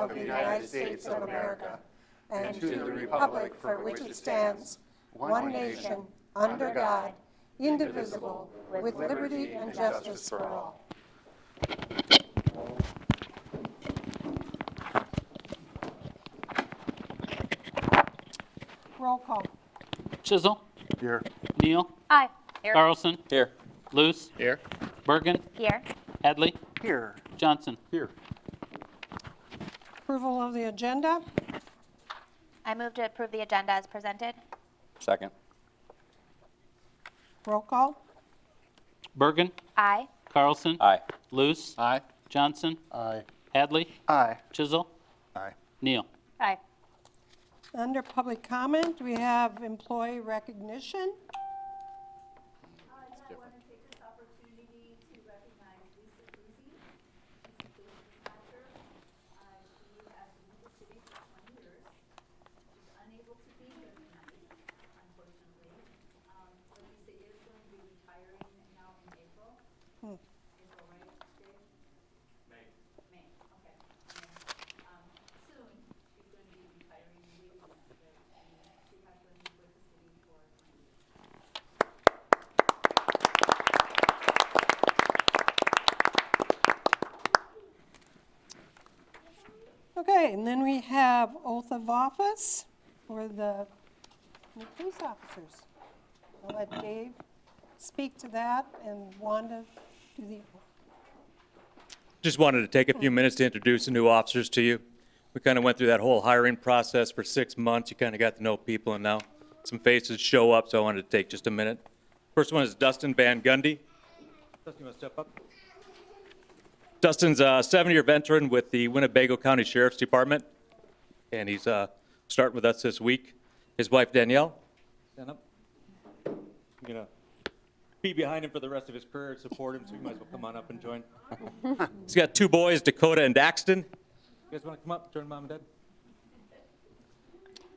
of the United States of America and to the republic for which it stands, one nation, under God, indivisible, with liberty and justice for all. Roll call. Chisel. Here. Neal. Aye. Here. Carlson. Here. Luce. Here. Bergen. Here. Hadley. Here. Johnson. Here. Approval of the agenda. I move to approve the agenda as presented. Second. Roll call. Bergen. Aye. Carlson. Aye. Luce. Aye. Johnson. Aye. Hadley. Aye. Chisel. Aye. Neal. Aye. Under public comment, we have employee recognition. I want to take this opportunity to recognize Lisa Boozy. She's a business manager. She has been with the city for 20 years. She's unable to be here tonight, unfortunately. But Lisa is going to be retiring now in April. April, right, Dave? May, okay. Soon, she's going to be retiring and leaving us, but she has been with the city for 20 years. Okay, and then we have oath of office for the new police officers. I'll let Dave speak to that and Wanda do the Just wanted to take a few minutes to introduce the new officers to you. We kind of went through that whole hiring process for 6 months. You kind of got to know people, and now some faces show up, so I wanted to take just a minute. First one is Dustin Van Gundy. Dustin, you want to step up? Dustin's a 7-year veteran with the Winnebago County Sheriff's Department, and he's starting with us this week. His wife, Danielle, stand up. I'm going to be behind him for the rest of his career and support him, so you might as well come on up and join. He's got 2 boys, Dakota and Daxton. You guys want to come up, join Mom and Dad?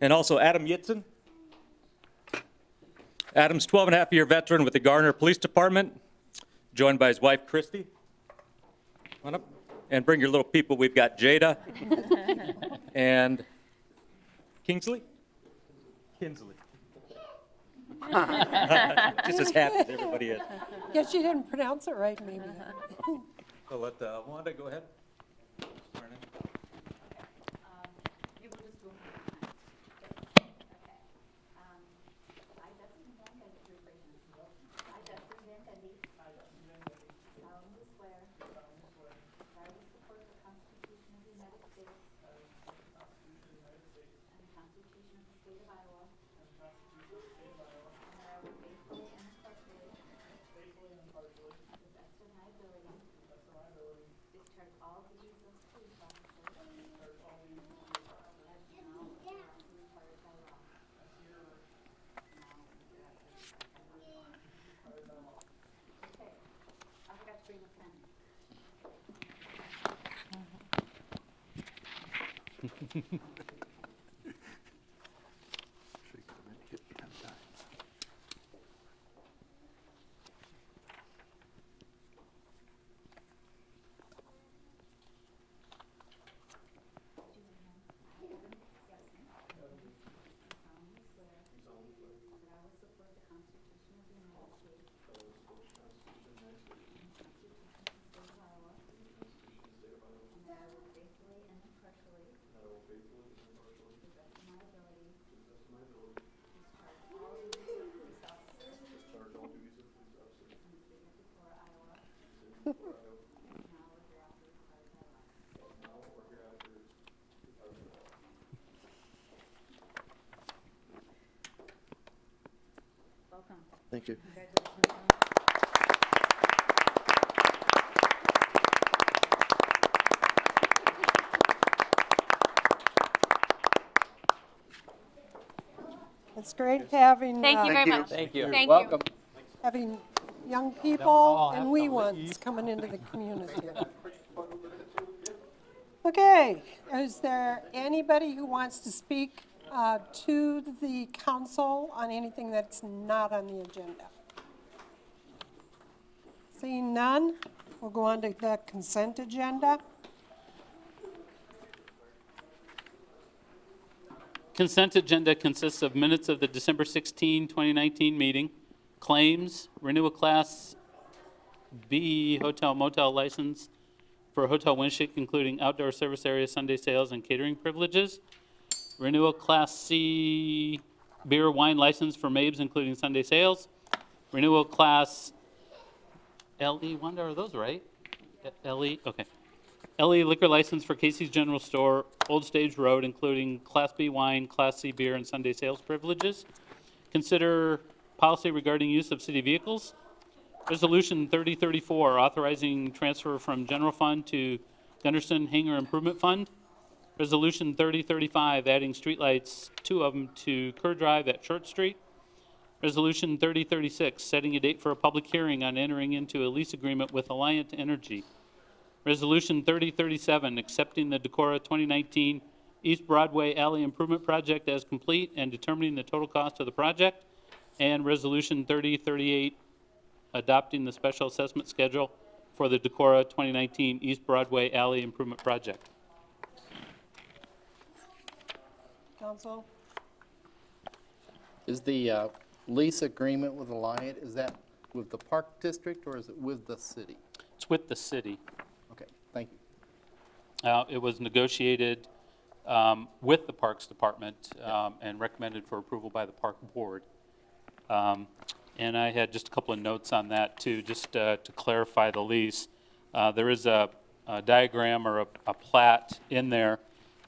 And also Adam Yitzen. Adam's 12-and-a-half-year veteran with the Garner Police Department, joined by his wife, Christy. Come on up. And bring your little people. We've got Jada and Kinsley. Just as happy as everybody is. Guess you didn't pronounce it right, maybe. I'll let Wanda go ahead. You will just go. I, Dustin Van Gundy, I, Dustin Van Gundy, solemnly swear that I will support the Constitution of the United States and the Constitution of the State of Iowa, and that I will faithfully and impartially, to the best of my ability, discharge all duties of police officer as now or hereafter required by law. Okay, I forgot to bring a pen. That I will support the Constitution of the United States and the Constitution of the State of Iowa, and that I will faithfully and impartially, to the best of my ability, discharge all duties of police officer in the city of Decorah, Iowa, and now or hereafter required by law. Welcome. Thank you. It's great having, Thank you very much. Thank you. Thank Welcome. having young people and wee ones coming into the community. Okay, is there anybody who wants to speak to the council on anything that's not on the agenda? Seeing none, we'll go on to the consent agenda. Consent agenda consists of minutes of the December 16, 2019 meeting, claims, renewal Class B hotel motel license for Hotel Winship, including outdoor service area, Sunday sales, and catering privileges, renewal Class C beer wine license for Mabes, including Sunday sales, renewal Class LE, Wanda, are those right? LE, okay. LE liquor license for Casey's General Store, Old Stage Road, including Class B wine, Class C beer, and Sunday sales privileges. Consider policy regarding use of city vehicles. Resolution 3034, authorizing transfer from general fund to Gunderson Hangar Improvement Fund. Resolution 3035, adding streetlights, 2 of them, to Kerr Drive at Short Street. Resolution 3036, setting a date for a public hearing on entering into a lease agreement with Alliant Energy. Resolution 3037, accepting the Decorah 2019 East Broadway Alley Improvement Project as complete and determining the total cost of the project. And Resolution 3038, adopting the special assessment schedule for the Decorah 2019 East Broadway Alley Improvement Project. Council? Is the lease agreement with Alliant, is that with the Park District or is it with the city? It's with the city. Okay, thank you. It was negotiated with the Parks Department and recommended for approval by the Park Board. And I had just a couple of notes on that too, just to clarify the lease. There is a diagram or a plat in there.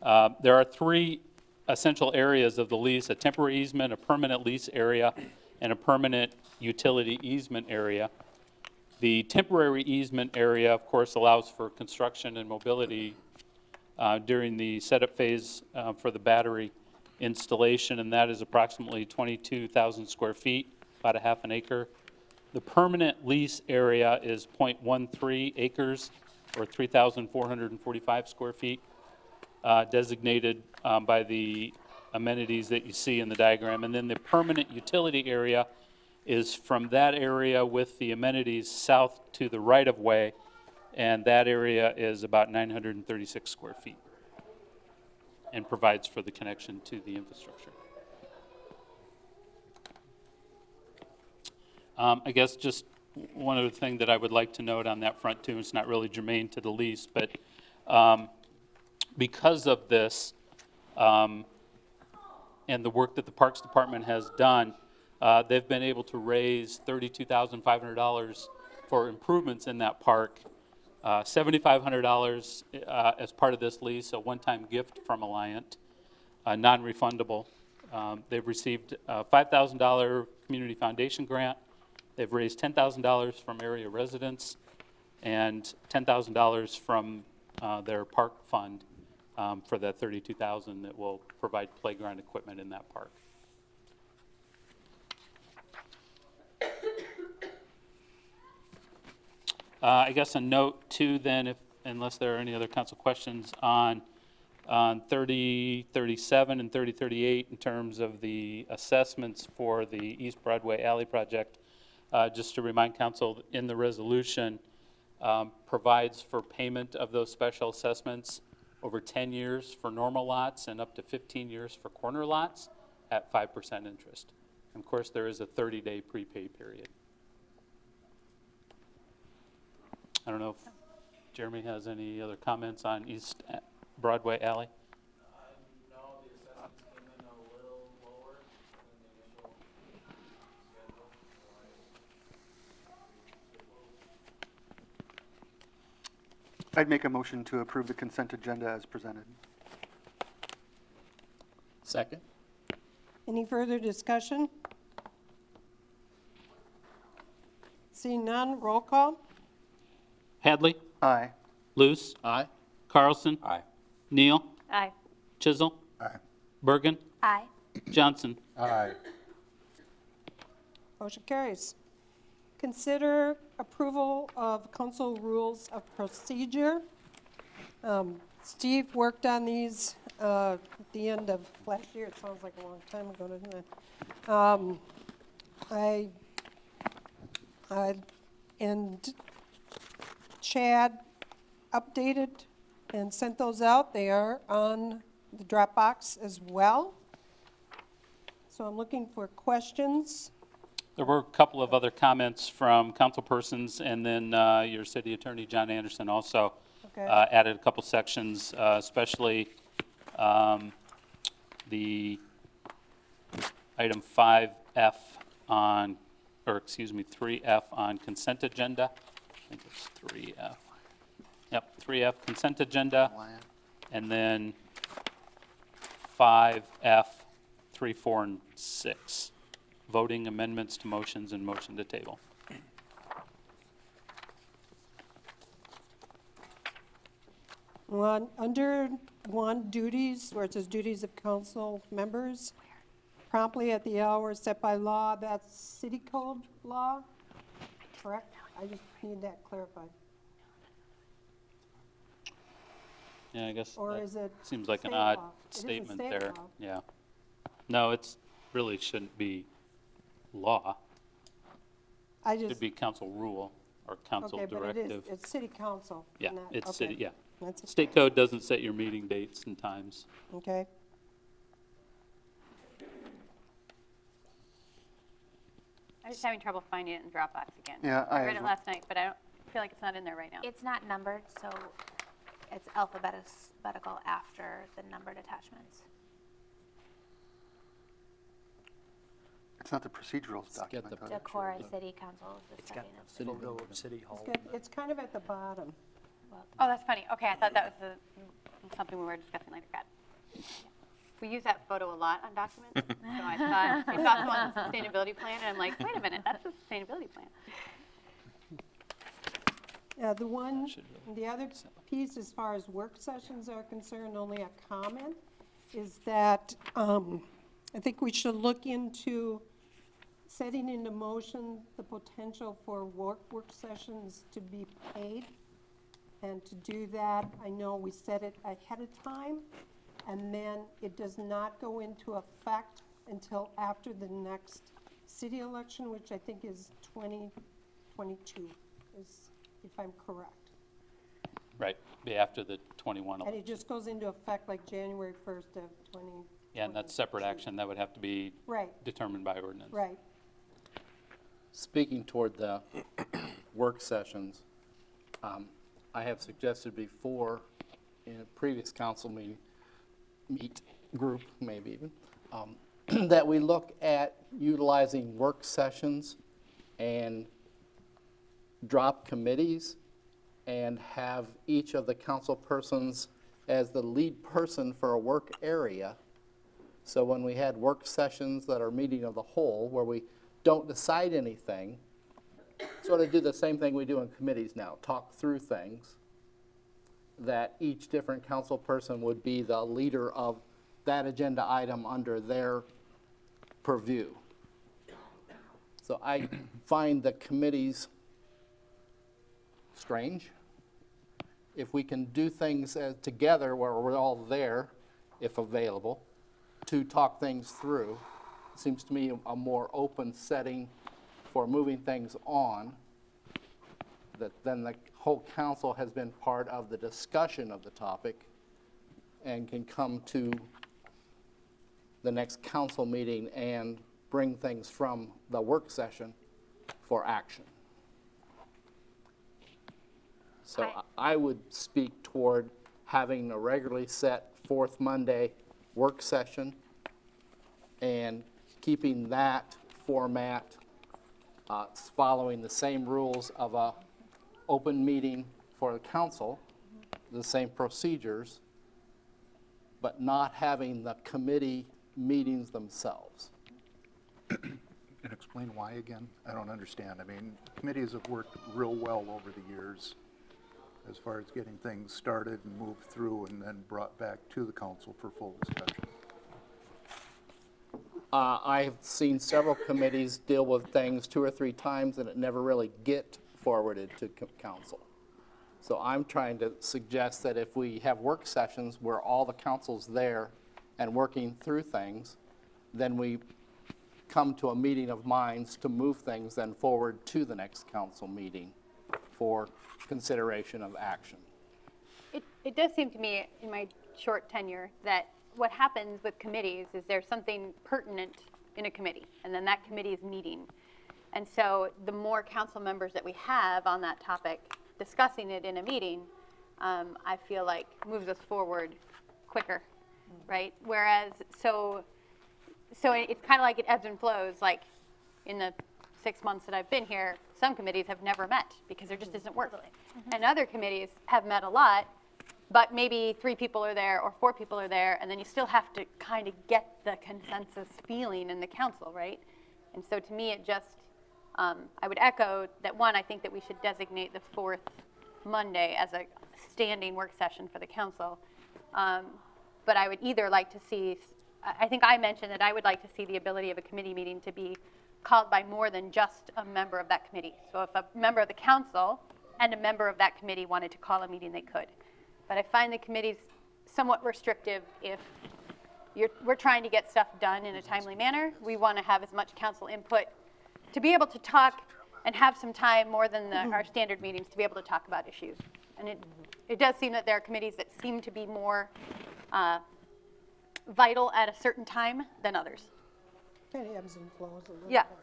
There are 3 essential areas of the lease: a temporary easement, a permanent lease area, and a permanent utility easement area. The temporary easement area, of course, allows for construction and mobility during the setup phase for the battery installation, and that is approximately 22,000 square feet, about a half an acre. The permanent lease area is 0.13 acres, or 3,445 square feet, designated by the amenities that you see in the diagram. And then the permanent utility area is from that area with the amenities south to the right-of-way, and that area is about 936 square feet and provides for the connection to the infrastructure. I guess just one other thing that I would like to note on that front too, it's not really germane to the lease, but because of this and the work that the Parks Department has done, they've been able to raise $32,500 for improvements in that park, $7,500 as part of this lease, a one-time gift from Alliant, non-refundable. They've received a $5,000 community foundation grant. They've raised $10,000 from area residents and $10,000 from their park fund for that $32,000 that will provide playground equipment in that park. I guess a note too then, unless there are any other council questions on 3037 and 3038 in terms of the assessments for the East Broadway Alley project, just to remind council, in the resolution provides for payment of those special assessments over 10 years for normal lots and up to 15 years for corner lots at 5% interest. And of course, there is a 30-day prepay period. I don't know if Jeremy has any other comments on East Broadway Alley. No, the assessments came in a little lower than the initial schedule. I'd make a motion to approve the consent agenda as presented. Second? Any further discussion? Seeing none, roll call. Hadley, Aye. Luce, Aye. Carlson, Aye. Neal, Aye. Chisel, Aye. Bergen, Aye. Johnson. Aye. Motion carries. Consider approval of council rules of procedure. Steve worked on these at the end of last year. It sounds like a long time ago, doesn't it? And Chad updated and sent those out. They are on the Dropbox as well. So I'm looking for questions. There were a couple of other comments from councilpersons, and then your city attorney, John Anderson, also Okay. added a couple sections, especially the item 5F on, or excuse me, 3F on consent agenda. I think it's 3F. Yep, 3F consent agenda, and then 5F, 3, 4, and 6. Voting amendments to motions and motion to table. Under one, duties, where it says duties of council members, promptly at the hour set by law, that's city code law, correct? I just need that clarified. Yeah, I guess Or that is it seems like an state odd law? It is a statement state there. law. Yeah. No, it's really shouldn't be law. I It just, should be council rule or council okay, but it directive. is, it's city council. Yeah, not- it's okay. city, yeah. That's, State code doesn't set your meeting dates and times. okay. I'm just having trouble finding it in Dropbox again. Yeah, I I read as it well. last night, but I don't feel like it's not in there right now. It's not numbered, so it's alphabetical after the numbered attachments. It's not the procedurals get document. the though. Decorah City Council is It's got deciding the it. photo of City Hall. It's kind of at the bottom. Oh, that's funny. Okay, I thought that was something we were discussing later. Got it. We use that photo a lot on documents. So I thought, it's also on the sustainability plan, and I'm like, wait a minute, that's the sustainability plan. The other piece, as far as work sessions are concerned, only a comment, is that I think we should look into setting into motion the potential for work sessions to be paid. And to do that, I know we set it ahead of time, and then it does not go into effect until after the next city election, which I think is 2022, if I'm correct. Right, be after the 21 And it election. just goes into effect like January 1st of 20. Yeah, and that's separate action. That would have to be Right, determined by ordinance. right. Speaking toward the work sessions, I have suggested before in a previous council group, maybe even, that we look at utilizing work sessions and drop committees and have each of the council persons as the lead person for a work area. So when we had work sessions that are meeting of the whole, where we don't decide anything, sort of do the same thing we do in committees now, talk through things, that each different council person would be the leader of that agenda item under their purview. So I find the committees strange. If we can do things together where we're all there, if available, to talk things through, seems to me a more open setting for moving things on, that then the whole council has been part of the discussion of the topic and can come to the next council meeting and bring things from the work session for action. So I would speak toward having a regularly set fourth Monday work session and keeping that format following the same rules of a open meeting for the council, the same procedures, but not having the committee meetings themselves. And explain why again? I don't understand. I mean, committees have worked real well over the years as far as getting things started and moved through and then brought back to the council for full discussion. I've seen several committees deal with things 2 or 3 times and it never really get forwarded to council. So I'm trying to suggest that if we have work sessions where all the council's there and working through things, then we come to a meeting of minds to move things then forward to the next council meeting for consideration of action. It does seem to me, in my short tenure, that what happens with committees is there's something pertinent in a committee, and then that committee is meeting. And so the more council members that we have on that topic discussing it in a meeting, I feel like moves us forward quicker, right? Whereas, so it's kind of like it ebbs and flows. Like in the 6 months that I've been here, some committees have never met because there just isn't work. And other committees have met a lot, but maybe 3 people are there or 4 people are there, and then you still have to kind of get the consensus feeling in the council, right? And so to me, it just, I would echo that, one, I think that we should designate the 4th Monday as a standing work session for the council. But I would either like to see, I think I mentioned that I would like to see the ability of a committee meeting to be called by more than just a member of that committee. So if a member of the council and a member of that committee wanted to call a meeting, they could. But I find the committees somewhat restrictive if we're trying to get stuff done in a timely manner. We want to have as much council input to be able to talk and have some time more than our standard meetings to be able to talk about issues. And it does seem that there are committees that seem to be more vital at a certain time than others. Kind of ebbs and flows a little Yeah. bit.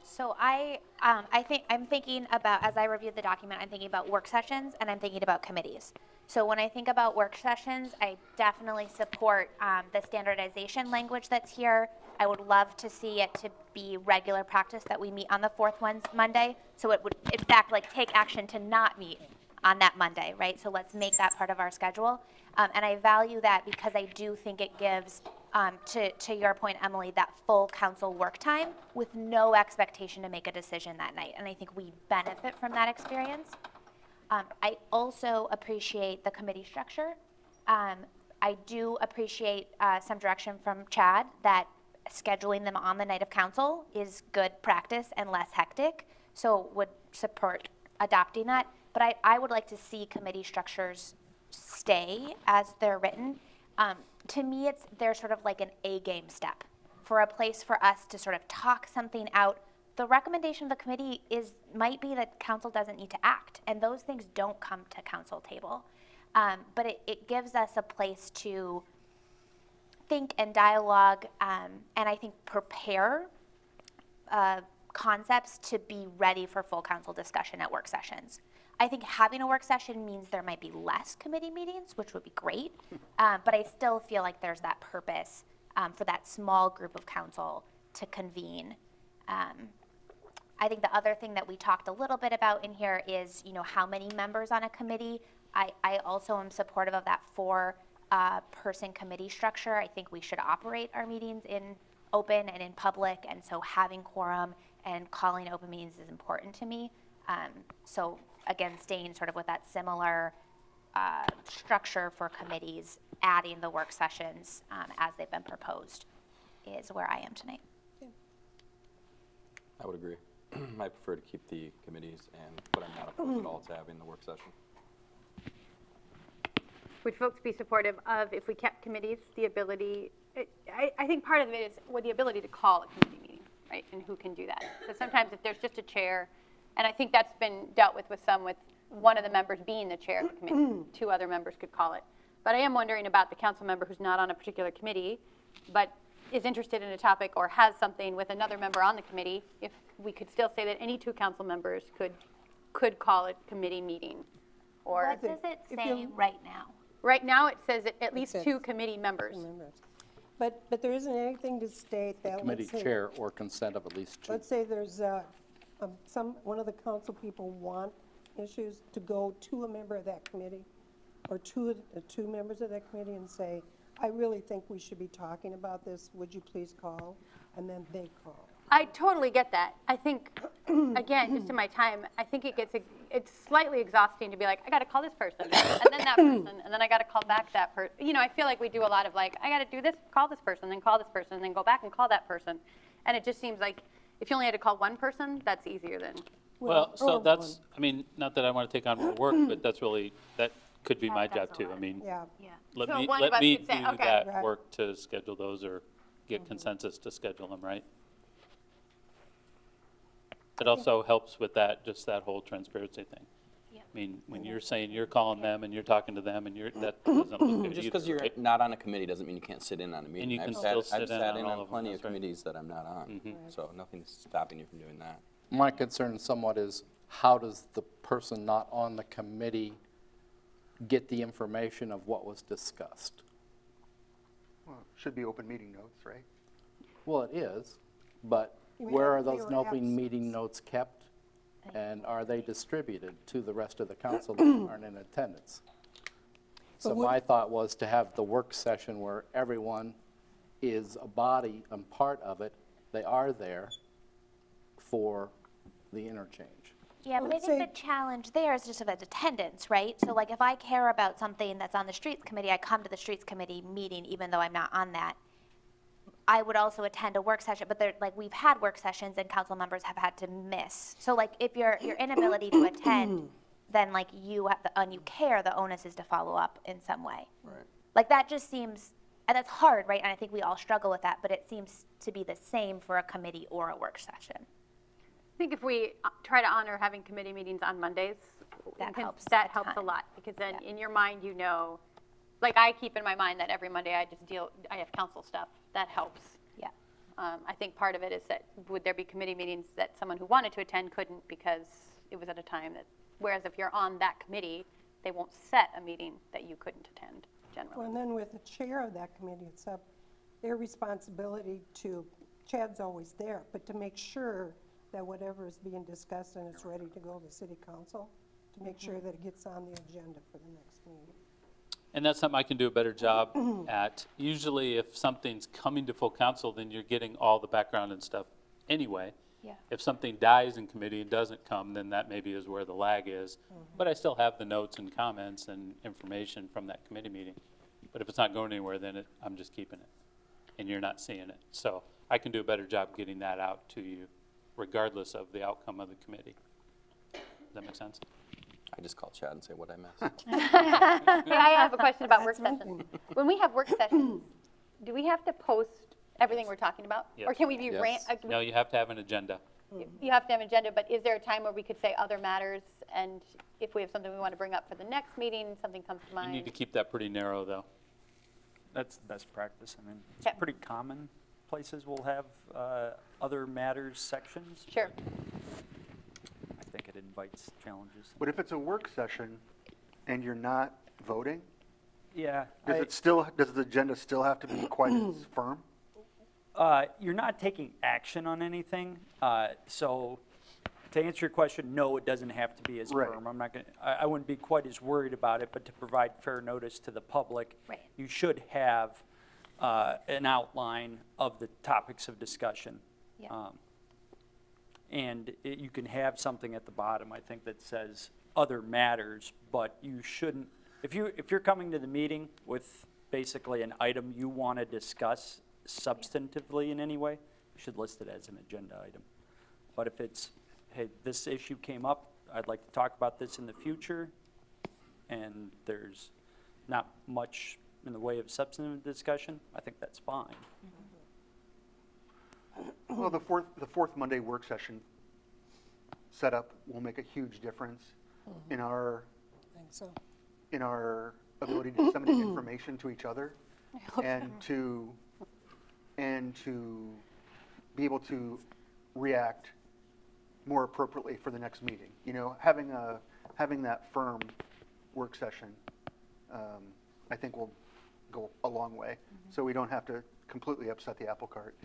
So I'm thinking about, as I reviewed the document, I'm thinking about work sessions and I'm thinking about committees. So when I think about work sessions, I definitely support the standardization language that's here. I would love to see it to be regular practice that we meet on the 4th Monday. So it would, in fact, like take action to not meet on that Monday, right? So let's make that part of our schedule. And I value that because I do think it gives, to your point, Emily, that full council work time with no expectation to make a decision that night. And I think we benefit from that experience. I also appreciate the committee structure. I do appreciate some direction from Chad that scheduling them on the night of council is good practice and less hectic. So would support adopting that. But I would like to see committee structures stay as they're written. To me, they're sort of like an A-game step for a place for us to sort of talk something out. The recommendation of the committee might be that council doesn't need to act, and those things don't come to council table. But it gives us a place to think and dialogue, and I think prepare concepts to be ready for full council discussion at work sessions. I think having a work session means there might be less committee meetings, which would be great, but I still feel like there's that purpose for that small group of council to convene. I think the other thing that we talked a little bit about in here is, how many members on a committee. I also am supportive of that 4-person committee structure. I think we should operate our meetings in open and in public, and so having quorum and calling open meetings is important to me. So again, staying sort of with that similar structure for committees, adding the work sessions as they've been proposed is where I am tonight. I would agree. I prefer to keep the committees, but I'm not opposed at all to having the work session. Would folks be supportive of, if we kept committees, the ability, I think part of it is the ability to call a committee meeting, right? And who can do that. So sometimes if there's just a chair, and I think that's been dealt with with one of the members being the chair of the committee, 2 other members could call it. But I am wondering about the council member who's not on a particular committee, but is interested in a topic or has something with another member on the committee, if we could still say that any 2 council members could call a committee meeting. Or What does it say right now? right now it says at least 2 committee members. But there isn't anything to state that, Committee let's say, chair or consent of at least 2. let's say there's one of the council people want issues to go to a member of that committee or two members of that committee and say, I really think we should be talking about this, would you please call? And then they call. I totally get that. I think, again, just in my time, I think it's slightly exhausting to be like, I got to call this person, and then that person, and then I got to call back that person. I feel like we do a lot of like, I got to do this, call this person, then call this person, then go back and call that person. And it just seems like if you only had to call one person, that's easier than. Well, so or that's, not that I want to take on more work, but that could be my job too. Yeah. Let So me one of us do could say, okay. that Right. work to schedule those or get consensus to schedule them, right? It also helps with that, just that whole transparency thing. I mean, when you're saying you're calling them and you're talking to them and that doesn't look good Just because either, you're right? not on a committee doesn't mean you can't sit in on a meeting. you can I've still sat, sit I've in sat on in all on of them, plenty of that's right. committees that I'm not on, so nothing's stopping you from doing that. My concern somewhat is, how does the person not on the committee get the information of what was discussed? Well, it should be open meeting notes, right? Well, it is, but You mean where are if they those were open absent? meeting notes kept? And are they distributed to the rest of the council that aren't in attendance? So But would- my thought was to have the work session where everyone is a body and part of it. They are there for the interchange. Yeah, but I let's think say- the challenge there is just about attendance, right? So like if I care about something that's on the streets committee, I come to the streets committee meeting even though I'm not on that. I would also attend a work session, but like we've had work sessions and council members have had to miss. So like if your inability to attend, then like you have and you care, the onus is to follow up in some way. Right. Like that just seems, and that's hard, right? And I think we all struggle with that, but it seems to be the same for a committee or a work session. I think if we try to honor having committee meetings on Mondays, That helps that a helps a ton. lot, because then Yeah. in your mind, you know, like I keep in my mind that every Monday I have council stuff. That helps. Yeah. I think part of it is that would there be committee meetings that someone who wanted to attend couldn't because it was at a time that, whereas if you're on that committee, they won't set a meeting that you couldn't attend generally. Well, and then with the chair of that committee, it's up, their responsibility to, Chad's always there, but to make sure that whatever is being discussed and it's ready to go to city council, to make sure that it gets on the agenda for the next meeting. And that's something I can do a better job at. Usually if something's coming to full council, then you're getting all the background and stuff anyway. Yeah. If something dies in committee and doesn't come, then that maybe is where the lag is. But I still have the notes and comments and information from that committee meeting. But if it's not going anywhere, then I'm just keeping it, and you're not seeing it. So I can do a better job getting that out to you, regardless of the outcome of the committee. Does that make sense? I just call Chad and say what I missed. Yeah, I have a question about work That's one sessions. thing. When we have work sessions, do we have to post everything we're talking about? Or Yes. can we be Yes. No, you have to have an agenda. You have to have an agenda, but is there a time where we could say other matters? And if we have something we want to bring up for the next meeting, something comes to You mind? need to keep that pretty narrow, though. That's best practice. I mean, it's Okay. pretty common. Places will have other matters sections. Sure. I think it invites challenges. But if it's a work session and you're not voting, Yeah. does the agenda still have to be quite as firm? You're not taking action on anything. So to answer your question, no, it doesn't have to be as Right. firm. I'm not going to, I wouldn't be quite as worried about it, but to provide fair notice to the public, Right. you should have an outline of the topics of discussion. Yeah. And you can have something at the bottom, I think, that says other matters, but you shouldn't, if you're coming to the meeting with basically an item you want to discuss substantively in any way, you should list it as an agenda item. But if it's, hey, this issue came up, I'd like to talk about this in the future, and there's not much in the way of substantive discussion, I think that's fine. Well, the fourth Monday work session setup will make a huge difference in our, I think so. in our ability to disseminate information to each other and to be able to react more appropriately for the next meeting. You know, having that firm work session, I think will go a long way. So we don't have to completely upset the apple cart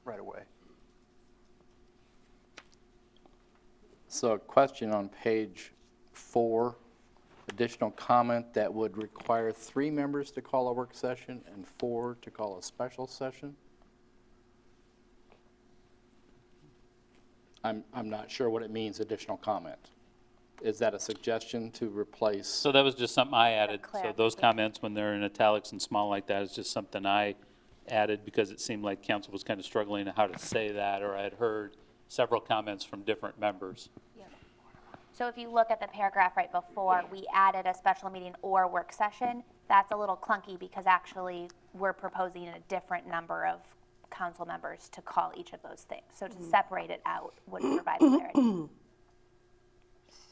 right away. So a question on page 4, additional comment that would require 3 members to call a work session and 4 to call a special session. I'm not sure what it means, additional comment. Is that a suggestion to replace? So that was just something I added. So those clarification. comments, when they're in italics and small like that, is just something I added because it seemed like council was kind of struggling on how to say that, or I had heard several comments from different members. So if you look at the paragraph right before, we added a special meeting or work session. That's a little clunky because actually we're proposing a different number of council members to call each of those things. So to separate it out would provide clarity.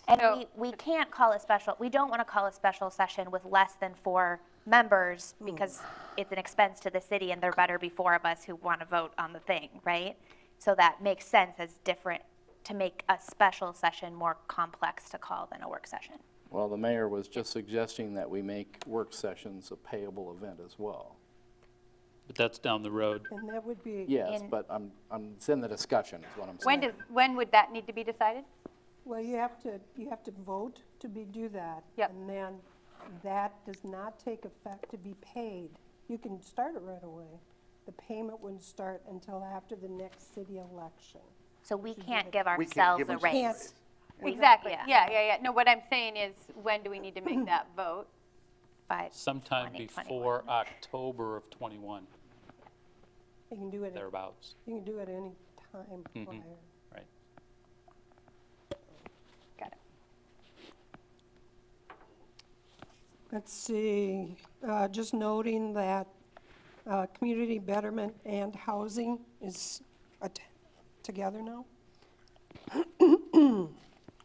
And So- we can't call a special, we don't want to call a special session with less than 4 members because it's an expense to the city and there better be 4 of us who want to vote on the thing, right? So that makes sense as different, to make a special session more complex to call than a work session. Well, the mayor was just suggesting that we make work sessions a payable event as well. But that's down the road. And that would be. Yes, In- but it's in the discussion is what I'm saying. When would that need to be decided? Well, you have to vote to do that. Yep. And then that does not take effect to be paid. You can start it right away. The payment wouldn't start until after the next city election. So we can't give We can't ourselves give a ourselves raise. Can't. We don't- Exactly, yeah. yeah. No, what I'm saying is, when do we need to make that vote? By Sometime 2021. before October of '21, You can do it, thereabouts, you can do it any time prior. right? Got it. Let's see, just noting that community betterment and housing is together now.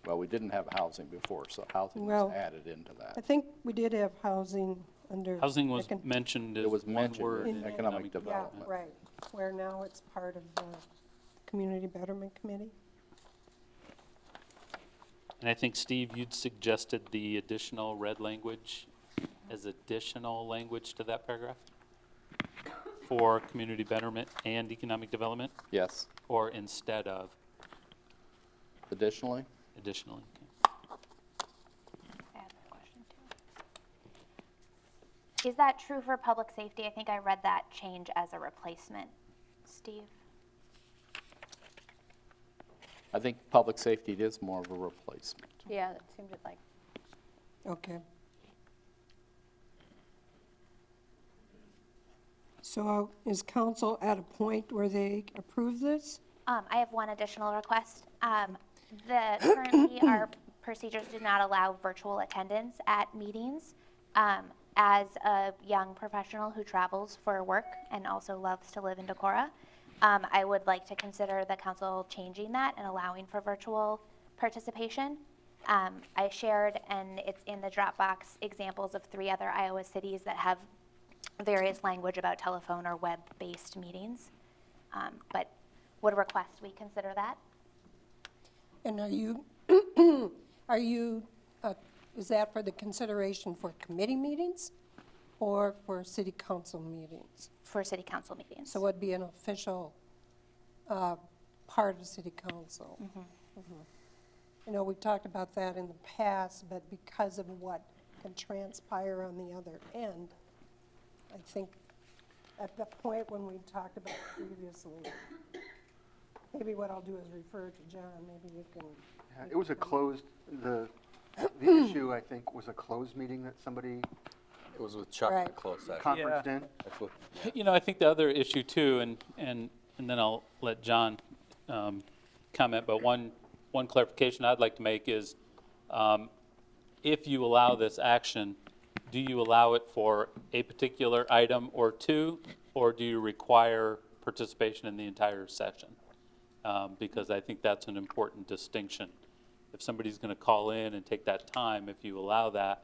Well, we didn't have housing before, so housing Well, was added into I that. think we did have housing under. Housing was econ- mentioned as It was one mentioned word in in economic Yeah, development. right, where now it's part of the Community Betterment Committee. And I think, Steve, you'd suggested the additional red language as additional language to that paragraph for community betterment and economic development, Yes, or instead of additionally, additionally? I have a question too. Is that true for public safety? I think I read that change as a replacement. Steve? I think public safety is more of a replacement. Yeah, that seems like. Okay. So is council at a point where they approve this? I have one additional request. Currently, our procedures do not allow virtual attendance at meetings. As a young professional who travels for work and also loves to live in Decorah, I would like to consider the council changing that and allowing for virtual participation. I shared, and it's in the Dropbox, examples of 3 other Iowa cities that have various language about telephone or web-based meetings. But would request we consider that. And are you, is that for the consideration for committee meetings or for city council meetings? For city council meetings. So it would be an official part of city council. You know, we talked about that in the past, but because of what can transpire on the other end, I think at the point when we talked about previously, maybe what I'll do is refer to John, maybe you can. Yeah, it was a closed, the issue, I think, was a closed meeting that somebody It was with Chuck, Right. close session. conferenced in. That's what, You know, I think the other issue too, and then I'll let John comment, but one clarification I'd like to make is, if you allow this action, do you allow it for a particular item or 2, or do you require participation in the entire session? Because I think that's an important distinction. If somebody's going to call in and take that time, if you allow that,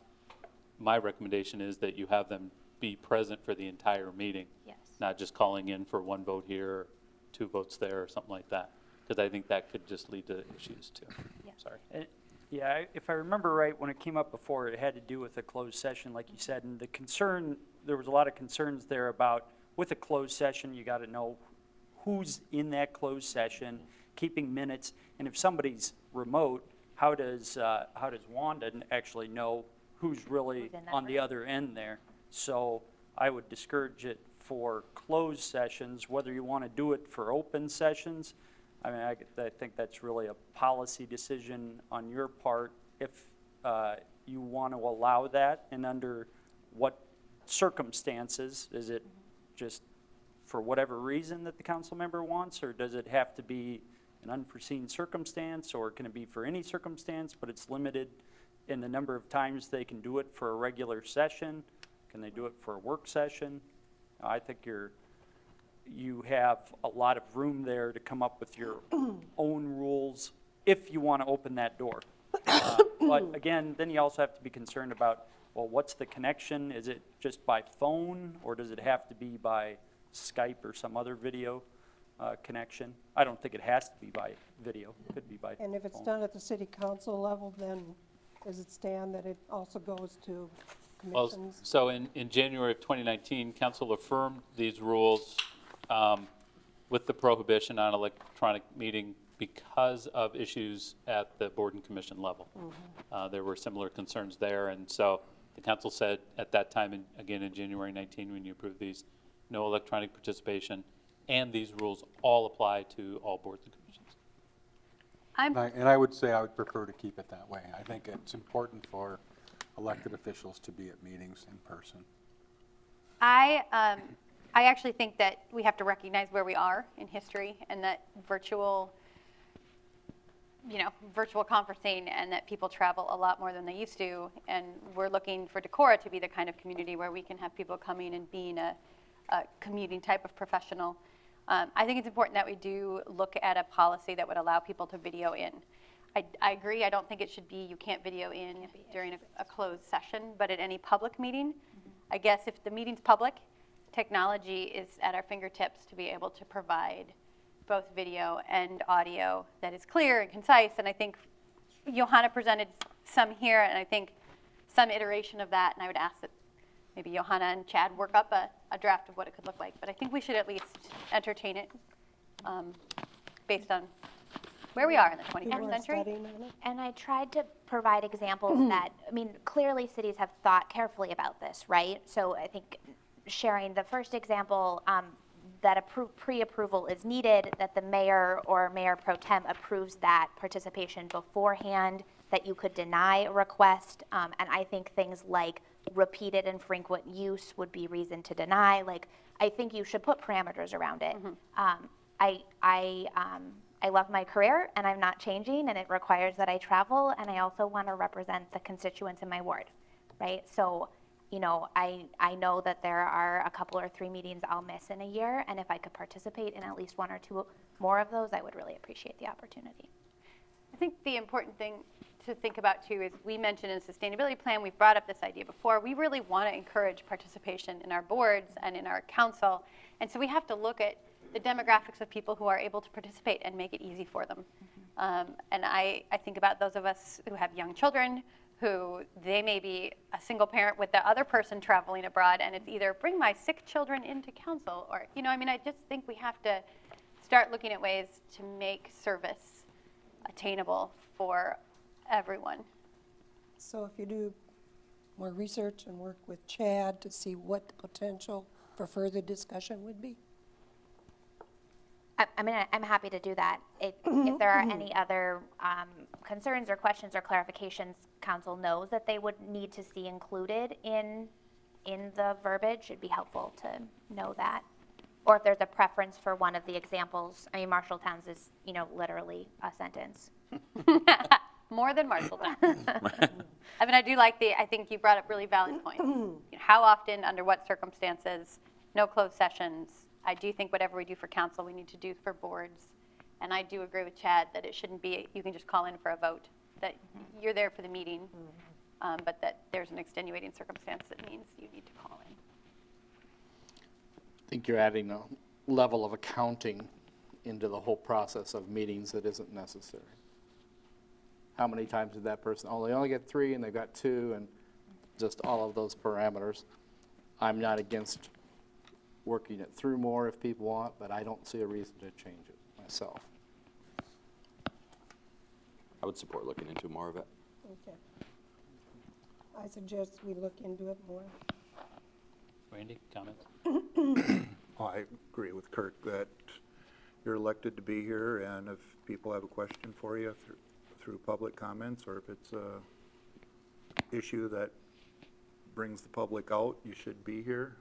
my recommendation is that you have them be present for the entire meeting. Yes. Not just calling in for 1 vote here, or 2 votes there, or something like that. Because I think that could just lead to issues too. Yeah. Sorry. Yeah, if I remember right, when it came up before, it had to do with a closed session, like you said, and the concern, there was a lot of concerns there about, with a closed session, you gotta know who's in that closed session, keeping minutes, and if somebody's remote, how does Wanda actually know who's really Who's in that on the other end there? So I would discourage it for closed sessions, whether you wanna do it for open sessions. I mean, I think that's really a policy decision on your part, if you want to allow that, and under what circumstances. Is it just for whatever reason that the council member wants, or does it have to be an unforeseen circumstance, or can it be for any circumstance, but it's limited in the number of times they can do it for a regular session? Can they do it for a work session? I think you have a lot of room there to come up with your own rules if you want to open that door. But again, then you also have to be concerned about, well, what's the connection? Is it just by phone, or does it have to be by Skype or some other video connection? I don't think it has to be by video. It could be by And if it's phone. done at the city council level, then does it stand that it also goes to Well, commissions? so in January of 2019, council affirmed these rules with the prohibition on electronic meeting because of issues at the board and commission level. There were similar concerns there, and so the council said at that time, and again in January 19, when you approved these, no electronic participation, and these rules all apply to all boards and commissions. And I would say I would prefer to keep it that way. I think it's important for elected officials to be at meetings in person. I actually think that we have to recognize where we are in history, and that virtual conferencing, and that people travel a lot more than they used to. And we're looking for Decorah to be the kind of community where we can have people coming and being a commuting type of professional. I think it's important that we do look at a policy that would allow people to video in. I agree, I don't think it should be, you can't video in during a closed session, but at any public meeting, I guess if the meeting's public, technology is at our fingertips to be able to provide both video and audio that is clear and concise. And I think Johanna presented some here, and I think some iteration of that, and I would ask that maybe Johanna and Chad work up a draft of what it could look like. But I think we should at least entertain it based on where we are in the 21st People are century. studying on it. And I tried to provide examples that, I mean, clearly cities have thought carefully about this, right? So I think sharing the first example, that pre-approval is needed, that the mayor or mayor pro tem approves that participation beforehand, that you could deny a request. And I think things like repeated and frequent use would be reason to deny. Like, I think you should put parameters around it. I love my career, and I'm not changing, and it requires that I travel, and I also want to represent the constituents in my ward, right? So, you know, I know that there are a couple or 3 meetings I'll miss in a year, and if I could participate in at least 1 or 2 more of those, I would really appreciate the opportunity. I think the important thing to think about too is, we mentioned in the sustainability plan, we've brought up this idea before, we really want to encourage participation in our boards and in our council. And so we have to look at the demographics of people who are able to participate and make it easy for them. And I think about those of us who have young children, who they may be a single parent with the other person traveling abroad, and it's either bring my sick children into council, or, you know, I mean, I just think we have to start looking at ways to make service attainable for everyone. So if you do more research and work with Chad to see what the potential for further discussion would be? I mean, I'm happy to do that. If there are any other concerns or questions or clarifications, council knows that they would need to see included in the verbiage, it'd be helpful to know that. Or if there's a preference for one of the examples. I mean, Marshalltown's is, you know, literally a sentence. More than Marshalltown. I mean, I do like I think you brought up really valid points. You know, how often, under what circumstances, no closed sessions. I do think whatever we do for council, we need to do for boards. And I do agree with Chad that it shouldn't be, you can just call in for a vote, that you're there for the meeting, but that there's an extenuating circumstance that means you need to call in. I think you're adding a level of accounting into the whole process of meetings that isn't necessary. How many times did that person, oh, they only get 3 and they've got 2, and just all of those parameters. I'm not against working it through more if people want, but I don't see a reason to change it myself. I would support looking into more of it. Okay. I suggest we look into it more. Randy, comments? Well, I agree with Kirk that you're elected to be here, and if people have a question for you through public comments, or if it's a issue that brings the public out, you should be here.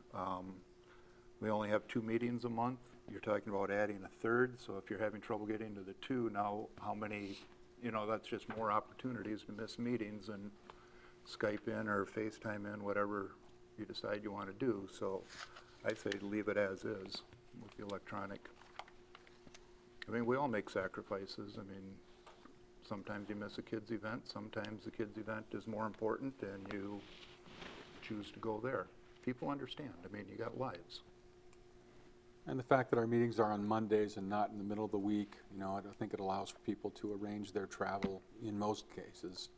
We only have 2 meetings a month. You're talking about adding a 3rd, so if you're having trouble getting to the 2, now how many, you know, that's just more opportunities to miss meetings and Skype in or FaceTime in, whatever you decide you want to do. So I say leave it as is with the electronic. I mean, we all make sacrifices. I mean, Sometimes you miss a kid's event, sometimes the kid's event is more important and you choose to go there. People understand, I mean, you got lives. And the fact that our meetings are on Mondays and not in the middle of the week, you know, I think it allows for people to arrange their travel, in most cases,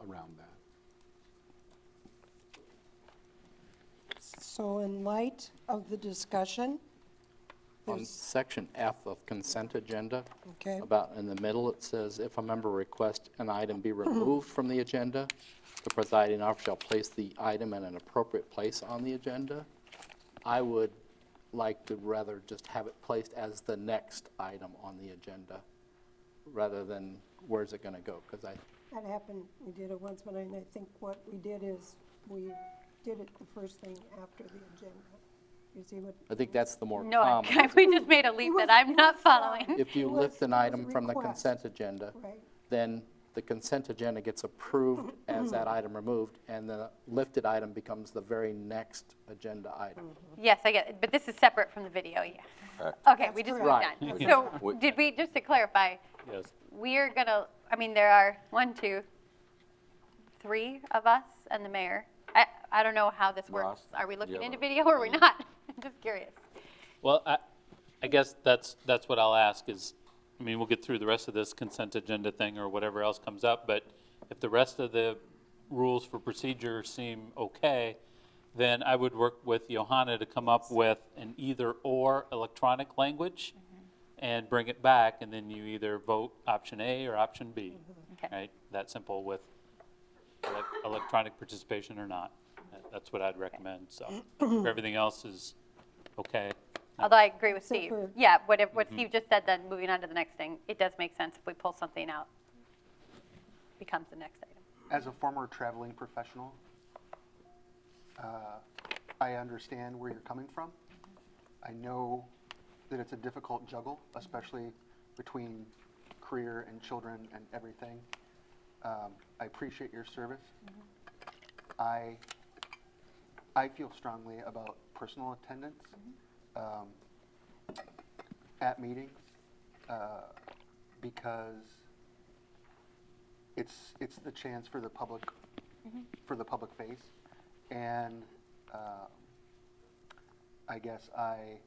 around that. So in light of the discussion, On there's, section F of consent agenda, okay, about in the middle, it says, if a member requests an item be removed from the agenda, the presiding officer shall place the item in an appropriate place on the agenda. I would like to rather just have it placed as the next item on the agenda, rather than where's it gonna go, because that happened, we did it once, but I think what we did is, we did it the first thing after the agenda. You see what? I think that's the more No, common. we just made a leap that I'm not following. If you It was- lift an it was item from the request. consent agenda, Right, then the consent agenda gets approved as that item removed, and the lifted item becomes the very next agenda item. Yes, I get it, but this is separate from the video, yeah. Correct. Okay, we just moved correct. on. Right. So, did we, just to clarify, Yes. we're gonna, I mean, there are 1, 2, 3 of us and the mayor. I don't know how this works. Ross, Are we looking yeah, into but- video or are we not? I'm just curious. Well, I guess that's what I'll ask is, I mean, we'll get through the rest of this consent agenda thing or whatever else comes up, but if the rest of the rules for procedure seem okay, then I would work with Johanna to come up with an either/or electronic language and bring it back, and then you either vote option A or option B, Okay. right? That simple with electronic participation or not. That's what I'd recommend, so if everything else is okay. Although I agree with Except Steve. for- Yeah, what Steve just said, then moving on to the next thing, it does make sense if we pull something out, becomes the next item. As a former traveling professional, I understand where you're coming from. I know that it's a difficult juggle, especially between career and children and everything. I appreciate your service. I feel strongly about personal attendance at meetings because it's the chance for the public face, and I guess I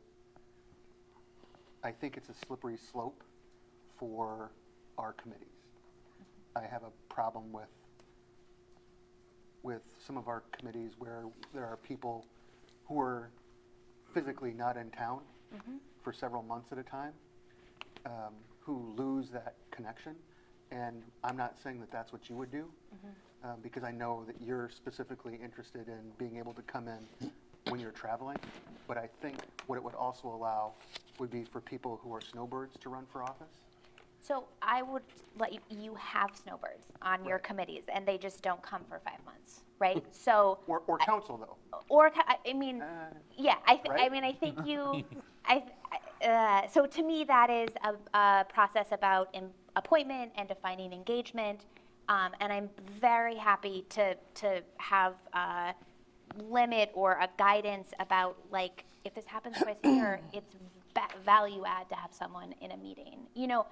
think it's a slippery slope for our committees. I have a problem with some of our committees where there are people who are physically not in town for several months at a time, who lose that connection. And I'm not saying that that's what you would do, because I know that you're specifically interested in being able to come in when you're traveling. But I think what it would also allow would be for people who are snowbirds to run for office. So I would let you have snowbirds on your committees, and they just don't come for 5 months, right? So, Or council, though. or, I mean, yeah, I right? mean, I think you, so to me, that is a process about appointment and defining engagement, and I'm very happy to have a limit or a guidance about, like, if this happens twice a year, it's value add to have someone in a meeting. You know,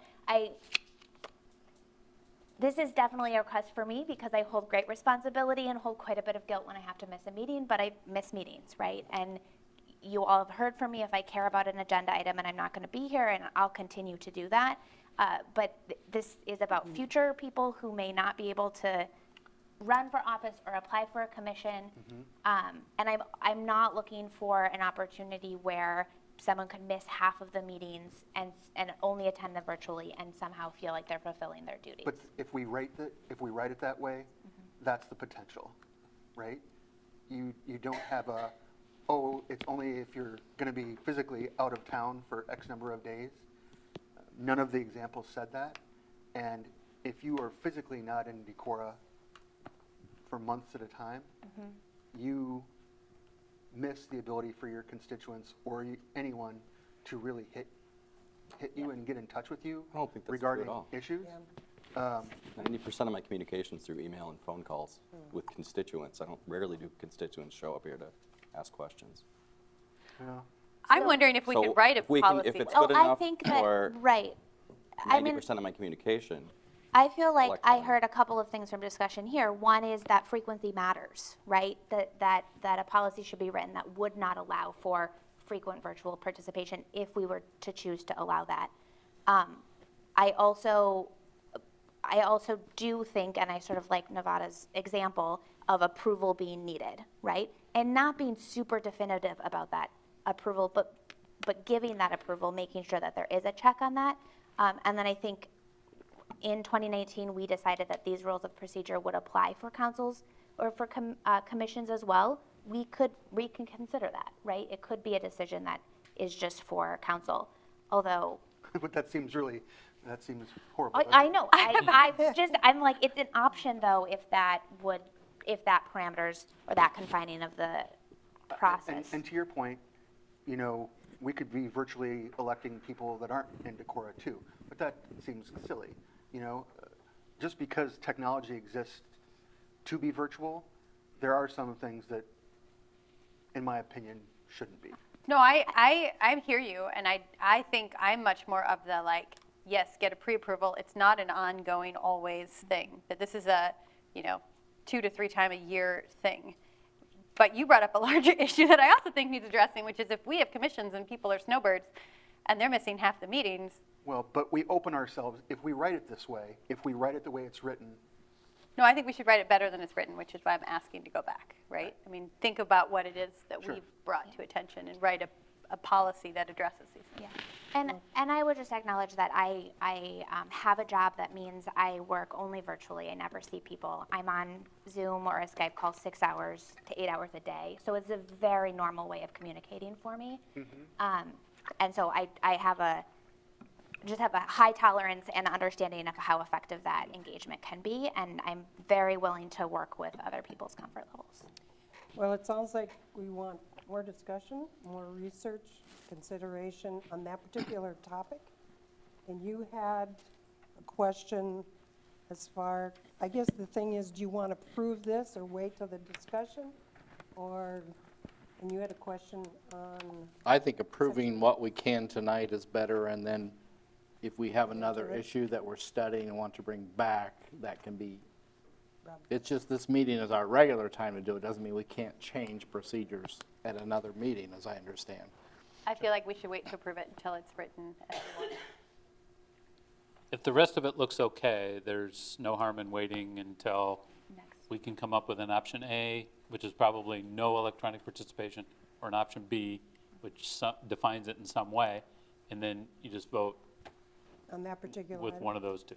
this is definitely a request for me because I hold great responsibility and hold quite a bit of guilt when I have to miss a meeting, but I miss meetings, right? And you all have heard from me if I care about an agenda item and I'm not going to be here, and I'll continue to do that. But this is about future people who may not be able to run for office or apply for a commission. And I'm not looking for an opportunity where someone could miss half of the meetings and only attend them virtually and somehow feel like they're fulfilling their duties. But if we write it that way, that's the potential, right? You don't have it's only if you're going to be physically out of town for X number of days. None of the examples said that. And if you are physically not in Decorah for months at a time, you miss the ability for your constituents or anyone to really hit you and get in touch with you I don't think that's true regarding at all. issues. 90% of my communications through email and phone calls with constituents. Rarely do constituents show up here to ask questions. Yeah. I'm wondering if we So could write a if we can- policy. if it's Oh, good I enough think that, for right. I mean, 90% of my communication. I feel like I electronic. heard a couple of things from discussion here. One is that frequency matters, right? That a policy should be written that would not allow for frequent virtual participation if we were to choose to allow that. I also do think, and I sort of like Nevada's example of approval being needed, right? And not being super definitive about that approval, but giving that approval, making sure that there is a check on that. And then I think in 2019, we decided that these rules of procedure would apply for councils or for commissions as well. We can consider that, right? It could be a decision that is just for council, although. But that seems horrible. I know, I'm like, it's an option though, if that parameters or that confining of the process. And to your point, we could be virtually electing people that aren't in Decorah too, but that seems silly. Just because technology exists to be virtual, there are some things that, in my opinion, shouldn't be. No, I hear you, and I think I'm much more of the like, yes, get a pre-approval. It's not an ongoing always thing. That this is a 2 to 3 times a year thing. But you brought up a larger issue that I also think needs addressing, which is if we have commissions and people are snowbirds, and they're missing half the meetings. Well, but we open ourselves, if we write it this way, if we write it the way it's written. No, I think we should write it better than it's written, which is why I'm asking to go back, right? I mean, think about what it is that Sure. we've brought to attention and write a policy that addresses these things. Yeah, and I would just acknowledge that I have a job that means I work only virtually. I never see people. I'm on Zoom or a Skype call 6 hours to 8 hours a day. So it's a very normal way of communicating for me. And so I have a high tolerance and understanding of how effective that engagement can be, and I'm very willing to work with other people's comfort levels. Well, it sounds like we want more discussion, more research, consideration on that particular topic. And you had a question as far, I guess the thing is, do you want to approve this or wait till the discussion? And you had a question on, I think approving what we can tonight is better, and then if we have another issue that we're studying and want to bring back, that can be, it's just this meeting is our regular time to do it. Doesn't mean we can't change procedures at another meeting, as I understand. I feel like we should wait to approve it until it's written as we want it. If the rest of it looks okay, there's no harm in waiting until we can come up with an option A, which is probably no electronic participation, or an option B, which defines it in some way, and then you just vote on that particular with item? one of those two.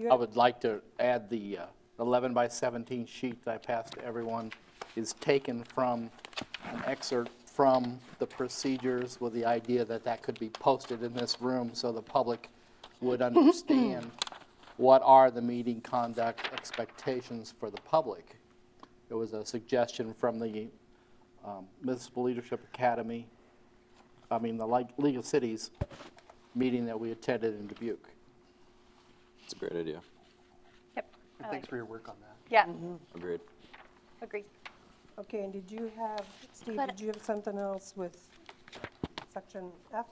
I would like to add the 11 by 17 sheet that I passed to everyone is taken from an excerpt from the procedures with the idea that that could be posted in this room so the public would understand what are the meeting conduct expectations for the public. It was a suggestion from the Municipal Leadership Academy, the League of Cities meeting that we attended in Dubuque. It's a great idea. Yep. And thanks for your work on that. Yeah, Agreed. agreed. Okay, and did you have, Steve, Could- did you have something else with section F?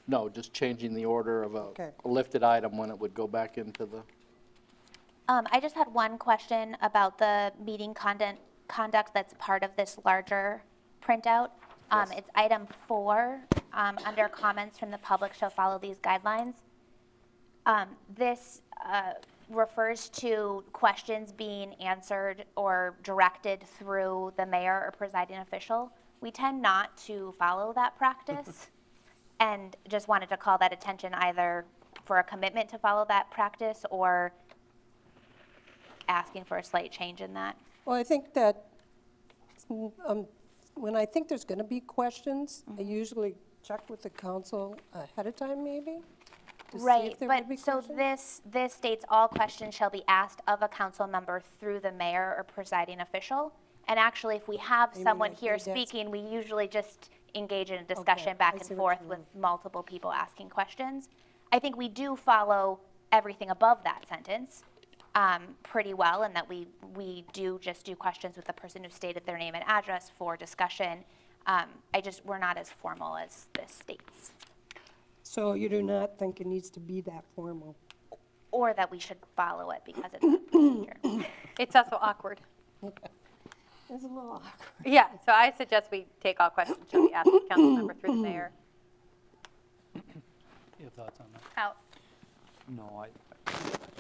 No, just changing the order of Okay. a lifted item when it would go back into the, I just had one question about the meeting conduct that's part of this larger printout. It's item 4, under comments from the public shall follow these guidelines. This refers to questions being answered or directed through the mayor or presiding official. We tend not to follow that practice, and just wanted to call that attention either for a commitment to follow that practice or asking for a slight change in that. Well, I think that when I think there's going to be questions, I usually check with the council ahead of time, maybe, to see Right, if there would be but so questions. this states all questions shall be asked of a council member through the mayor or presiding official. And actually, if we have mean, someone like, here that's- speaking, we usually just engage in a discussion Okay, back I and see what forth you with mean. multiple people asking questions. I think we do follow everything above that sentence pretty well, and that we do just do questions with the person who stated their name and address for discussion. We're not as formal as this states. So you do not think it needs to be that formal? or that we should follow it because it's a procedure. It's also awkward. It's a little awkward. Yeah, so I suggest we take all questions shall be asked of the council member through the mayor. You have thoughts on that? Out. No,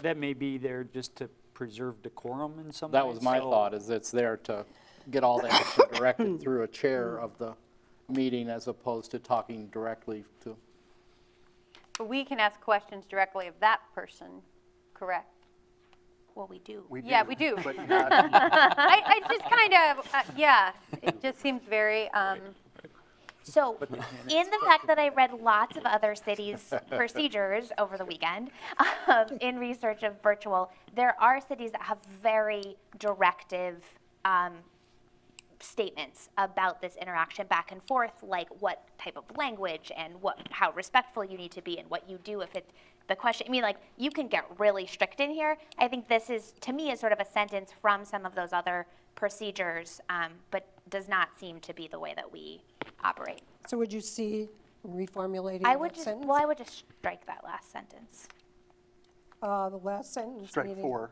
that may be there just to preserve decorum in some That way, was my so- thought, is it's there to get all the action directed through a chair of the meeting as opposed to talking directly to. But we can ask questions directly of that person, correct? Well, we do. Yeah, we do. But not, I just kind of, yeah, it just seems very, So, in the fact that I read lots of other cities' procedures over the weekend, in research of virtual, there are cities that have very directive statements about this interaction back and forth, like what type of language and how respectful you need to be and what you do if it's the question. I mean, like, you can get really strict in here. I think this is, to me, is sort of a sentence from some of those other procedures, but does not seem to be the way that we operate. So would you see reformulating I would that just, sentence? well, I would just strike that last sentence. The last sentence. strike meaning 4.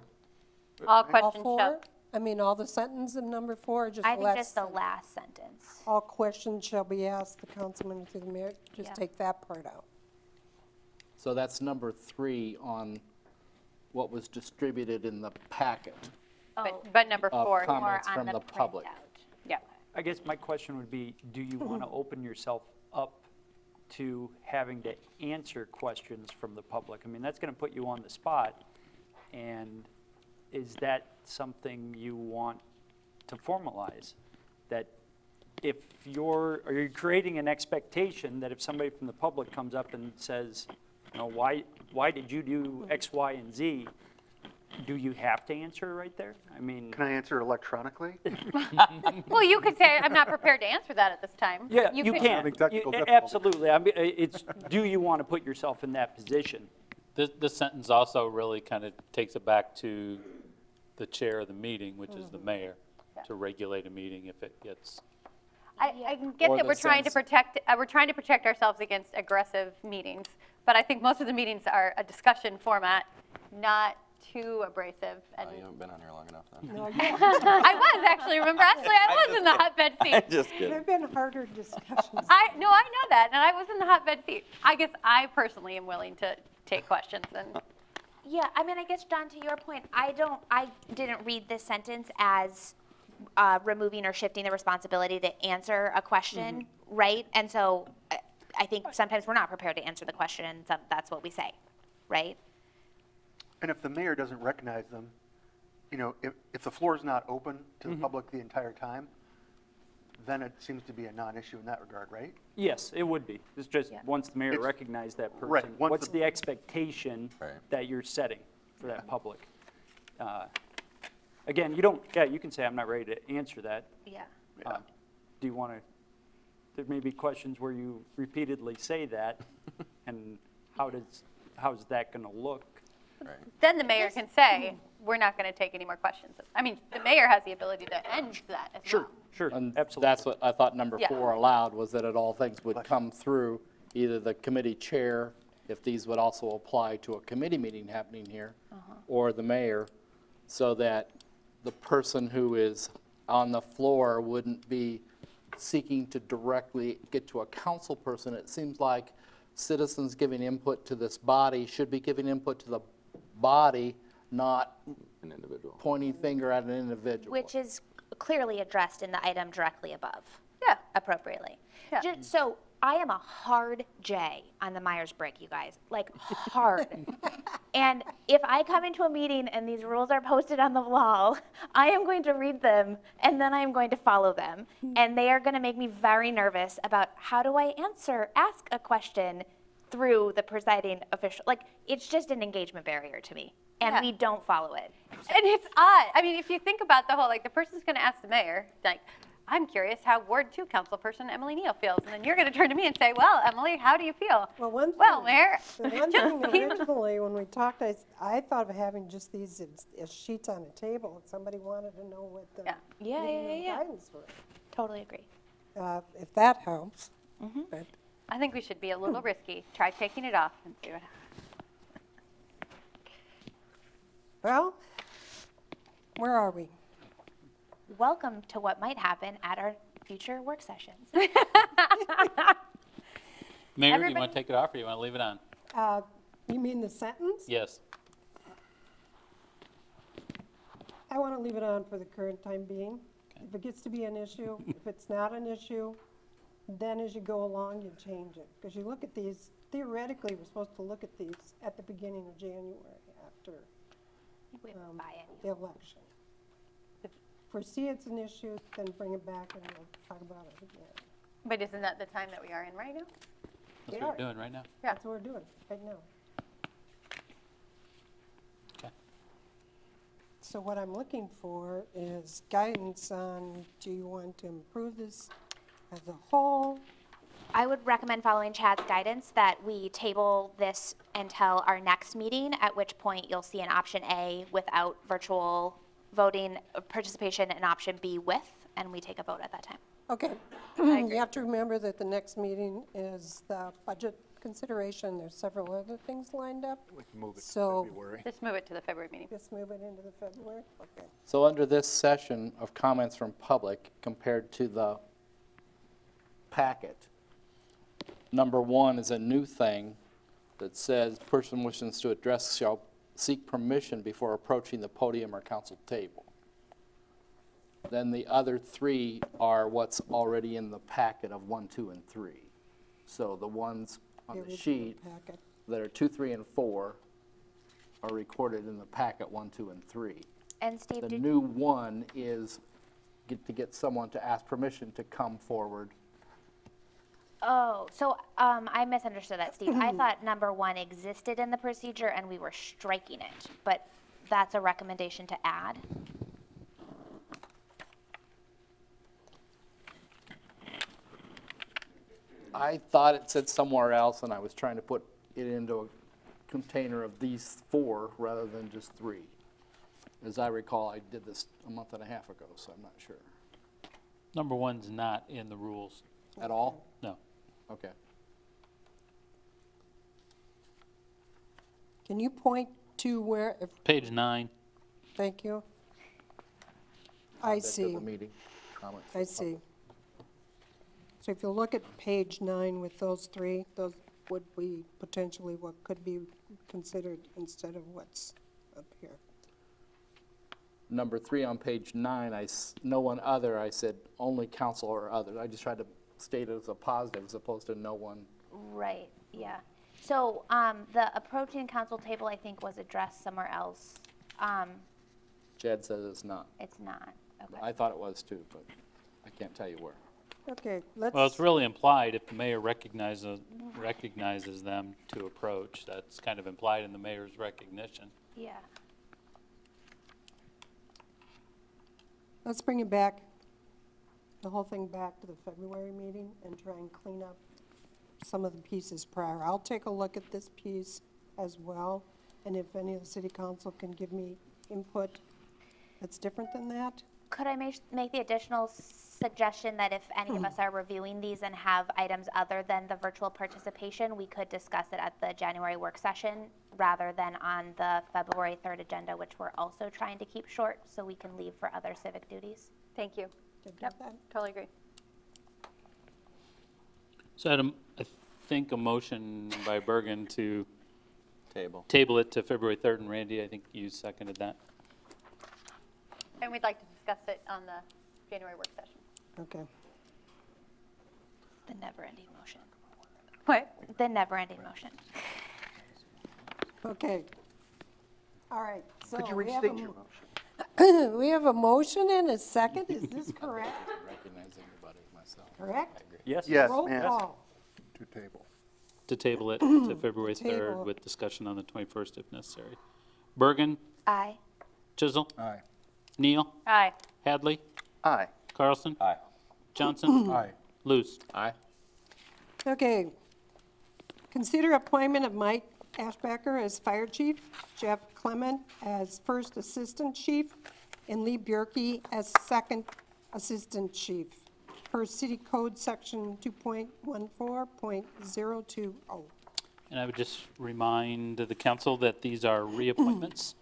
all All questions four? shall, I mean, all the sentence of number 4, or just I the think last? just the sentence? last sentence. All questions shall be asked the councilman through the mayor, just Yeah. take that part out. So that's number 3 on what was distributed in the packet. but number Of 4. com- Or comments on from the public. printout. Yeah. I guess my question would be, do you want to open yourself up to having to answer questions from the public? I mean, that's going to put you on the spot, and is that something you want to formalize? That if are you creating an expectation that if somebody from the public comes up and says, you know, why did you do X, Y, and Z? Do you have to answer right there? I mean, Can I answer electronically? Well, you could say, I'm not prepared to answer that at this time. yeah, you could- can. Having technical You- difficulties. Absolutely. I mean, it's, do you want to put yourself in that position? This sentence also really kind of takes it back to the chair of the meeting, which is the mayor, to regulate a meeting if it gets. I can get Or that the we're trying to sense- protect ourselves against aggressive meetings, but I think most of the meetings are a discussion format, not too abrasive. And You haven't been on here long enough then. No, yeah, I was actually, remember, I was in the hotbed seat. Just kidding. there've been harder discussions. I know that, and I was in the hotbed seat. I guess I personally am willing to take questions and. Yeah, I mean, I guess, John, to your point, I didn't read this sentence as removing or shifting the responsibility to answer a question, right? And so I think sometimes we're not prepared to answer the question, and that's what we say, right? And if the mayor doesn't recognize them, you know, if the floor is not open to the public the entire time, then it seems to be a non-issue in that regard, right? Yes, it would be. It's just, Yeah. once the mayor It's- recognized that right, person, once what's the- the expectation Right. that you're setting for that public? Again, you can say, I'm not ready to answer that. Yeah. Do you want to, there may be questions where you repeatedly say that, and how's that going to look? Right. Then the mayor can say, we're not going to take any more questions. I mean, the mayor has the ability to end that as well. Sure, And absolutely. that's what I thought number Yeah. 4 allowed, was that all things would come through either the committee chair, if these would also apply to a committee meeting happening here, or the mayor, so that the person who is on the floor wouldn't be seeking to directly get to a council person. It seems like citizens giving input to this body should be giving input to the body, not An individual. pointing finger at an individual. Which is clearly addressed in the item directly above. Yeah. Appropriately. Yeah. So I am a hard J on the Myers-Briggs, you guys, like hard. And if I come into a meeting and these rules are posted on the wall, I am going to read them and then I am going to follow them. And they are going to make me very nervous about how do I ask a question through the presiding official. Like, it's just an engagement barrier to me. And Yeah. we don't follow it. And it's odd. I mean, if you think about the whole, like, the person's going to ask the mayor, like, I'm curious how Ward 2 councilperson Emily Neal feels. And then you're going to turn to me and say, well, Emily, how do you feel? Well, one thing. Well, Mayor, The one just thing seems- originally, when we talked, I thought of having just these as sheets on a table. If somebody wanted to know what the Yeah. meeting guidance were. Totally agree. If that helps. But I think we should be a little risky. Try taking it off and see what happens. Well, where are we? Welcome to what might happen at our future work sessions. Mayor, do you want Everybody- to take it off or you want to leave it on? You mean the sentence? Yes. I want to leave it on for the current time being. If it gets to be an issue, if it's not an issue, then as you go along, you change it. Because you look at these, theoretically, we're supposed to look at these at the beginning of January after With biennial. the election. Foresee it's an issue, then bring it back and we'll talk about it again. But isn't that the time that we are in right now? That's Yeah. what you're doing right now. That's what we're doing right now. Okay. So what I'm looking for is guidance on, do you want to improve this as a whole? I would recommend following Chad's guidance that we table this until our next meeting, at which point you'll see an option A without virtual voting participation and option B with, and we take a vote at that time. Okay. You have to remember that the next meeting is the budget consideration. There's several other things lined up. We can move it to So- February. Just move it to the February meeting. Just move it into the February? Okay. So under this session of comments from public compared to the packet, number 1 is a new thing that says, person wishing to address shall seek permission before approaching the podium or council table. Then the other 3 are what's already in the packet of 1, 2, and 3. So the ones on the original sheet packet. that are 2, 3, and 4 are recorded in the packet 1, 2, and 3. And Steve, The did, new one is get someone to ask permission to come forward. oh, so I misunderstood that, Steve. I thought number 1 existed in the procedure and we were striking it, but that's a recommendation to add. I thought it said somewhere else, and I was trying to put it into a container of these 4 rather than just 3. As I recall, I did this a month and a half ago, so I'm not sure. Number 1's not in the rules. At all? No. Okay. Can you point to where, Page 9. thank you. I That's at see, the meeting comments. I see. So if you look at page 9 with those 3, those would be potentially what could be considered instead of what's up here. Number 3 on page 9, no one other, I said only council or others. I just tried to state it as a positive as opposed to no one. Right, yeah. So the approaching council table, I think, was addressed somewhere else. Jed says it's not. It's not, okay. I thought it was too, but I can't tell you where. Okay, let's. Well, it's really implied if the mayor recognizes them to approach. That's kind of implied in the mayor's recognition. Yeah. Let's bring it back, the whole thing back to the February meeting and try and clean up some of the pieces prior. I'll take a look at this piece as well, and if any of the city council can give me input that's different than that. Could I make the additional suggestion that if any of us are reviewing these and have items other than the virtual participation, we could discuss it at the January work session rather than on the February 3rd agenda, which we're also trying to keep short so we can leave for other civic duties? Thank you. Did Yep, that? totally agree. So I think a motion by Bergen to Table. table it to February 3rd, and Randy, I think you seconded that. And we'd like to discuss it on the January work session. Okay. The never-ending motion. What? The never-ending motion. Okay. All right, so Could you we have restate your a, motion? we have a motion and a second, is this correct? Recognize everybody myself. Correct? Yes? Yes, Roll ma'am. call. To table. To table it to February Table. 3rd with discussion on the 21st if necessary. Bergen, Aye. Chisel, Aye. Neal, Aye. Hadley, Aye. Carlson, Aye. Johnson, Aye. Luce. Aye. Okay. Consider appointment of Mike Ashbacker as fire chief, Jeff Clement as first assistant chief, and Lee Bjerke as second assistant chief, per city code section 2.14.020. And I would just remind the council that these are reappointments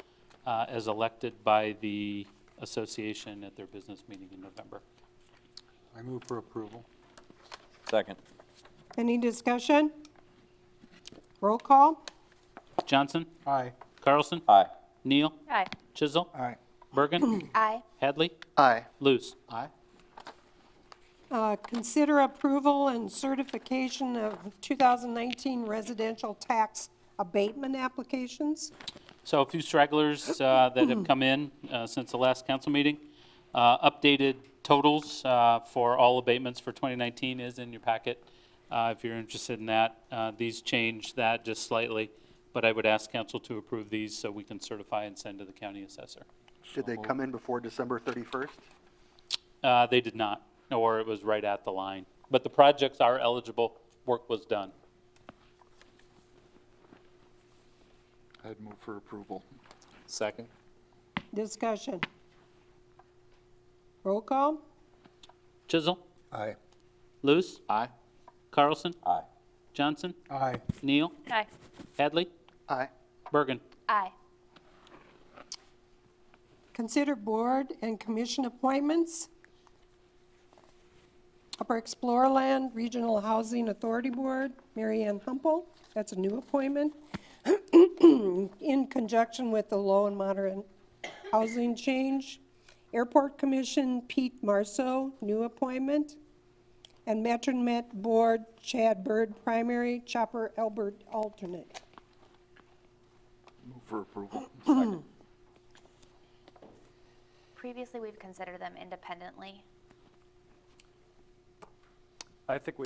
as elected by the association at their business meeting in November. I move for approval. Second. Any discussion? Roll call? Johnson? Aye. Carlson? Aye. Neal? Aye. Chisel? Aye. Bergen? Aye. Hadley? Aye. Luce? Aye. Consider approval and certification of 2019 residential tax abatement applications. So a few stragglers that have come in since the last council meeting. Updated totals for all abatements for 2019 is in your packet. If you're interested in that, these change that just slightly, but I would ask council to approve these so we can certify and send to the county assessor. Did they come in before December 31st? They did not, or it was right at the line. But the projects are eligible, work was done. I'd move for approval. Second. Discussion. Roll call? Chisel? Aye. Luce? Aye. Carlson? Aye. Johnson? Aye. Neal? Aye. Hadley? Aye. Bergen? Aye. Consider board and commission appointments. Upper Explorerland Regional Housing Authority Board, Mary Ann Humple, that's a new appointment, in conjunction with the low and moderate housing change. Airport Commission, Pete Marceau, new appointment. And Metronet Board, Chad Bird, primary, Chopper Albert, alternate. Move for approval. Previously, we've considered them independently. I think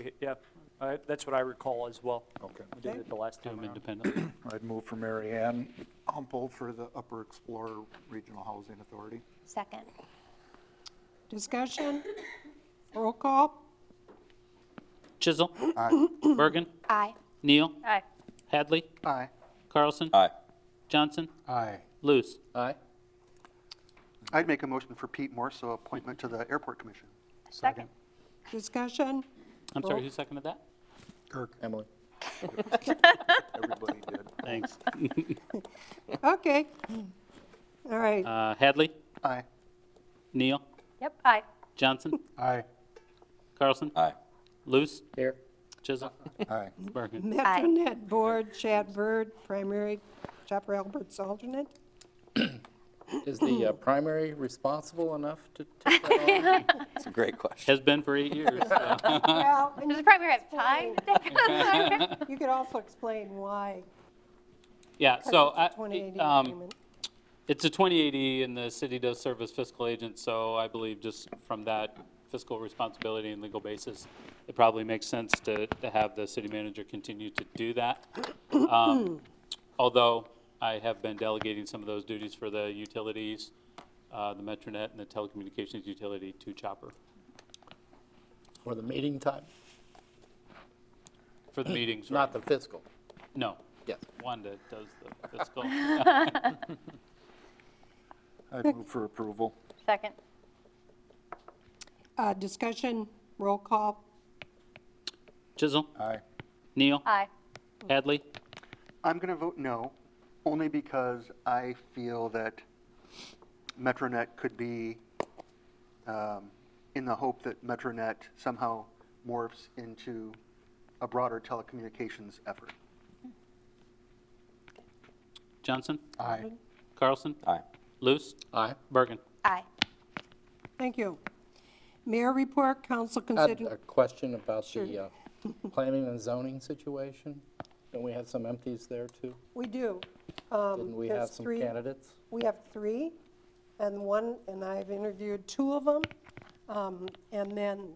that's what I recall as well. Okay. We did it the last Do time them around. independently. I'd move for Mary Ann Humple for the Upper Explorer Regional Housing Authority. Second. Discussion? Roll call? Chisel? Aye. Bergen? Aye. Neal? Aye. Hadley? Aye. Carlson? Aye. Johnson? Aye. Luce? Aye. I'd make a motion for Pete Morso appointment to the Airport Commission. Second. Discussion? I'm sorry, who seconded that? Kirk. Emily. Everybody did. Thanks. Okay. All right. Hadley? Aye. Neal? Yep. Aye. Johnson? Aye. Carlson? Aye. Luce? Here. Chisel? Aye. Bergen? Metronet Board, Chad Bird, primary, Chopper Albert's alternate. Is the primary responsible enough to take that on? That's a great question. Has been for 8 years. so. Well, and Does the primary have time to take it? you could also explain why. Yeah, so Because it's a 2080 agreement. it's a 2080 and the city does serve as fiscal agent, so I believe just from that fiscal responsibility and legal basis, it probably makes sense to have the city manager continue to do that. Although I have been delegating some of those duties for the utilities, the Metronet and the telecommunications utility to Chopper For the meeting time? for the meetings. Not the fiscal? No, Yes. Wanda does the fiscal. I'd move for approval. Second. Discussion, roll call. Chisel? Aye. Neal? Aye. Hadley? I'm going to vote no, only because I feel that Metronet could be, in the hope that Metronet somehow morphs into a broader telecommunications effort. Johnson? Aye. Carlson? Aye. Luce? Aye. Bergen? Aye. Thank you. Mayor report, council I had consider. a question about Sure. the planning and zoning situation. Don't we have some empties there too? We do. Didn't we have There's some three- candidates? We have three, and I've interviewed two of them. And then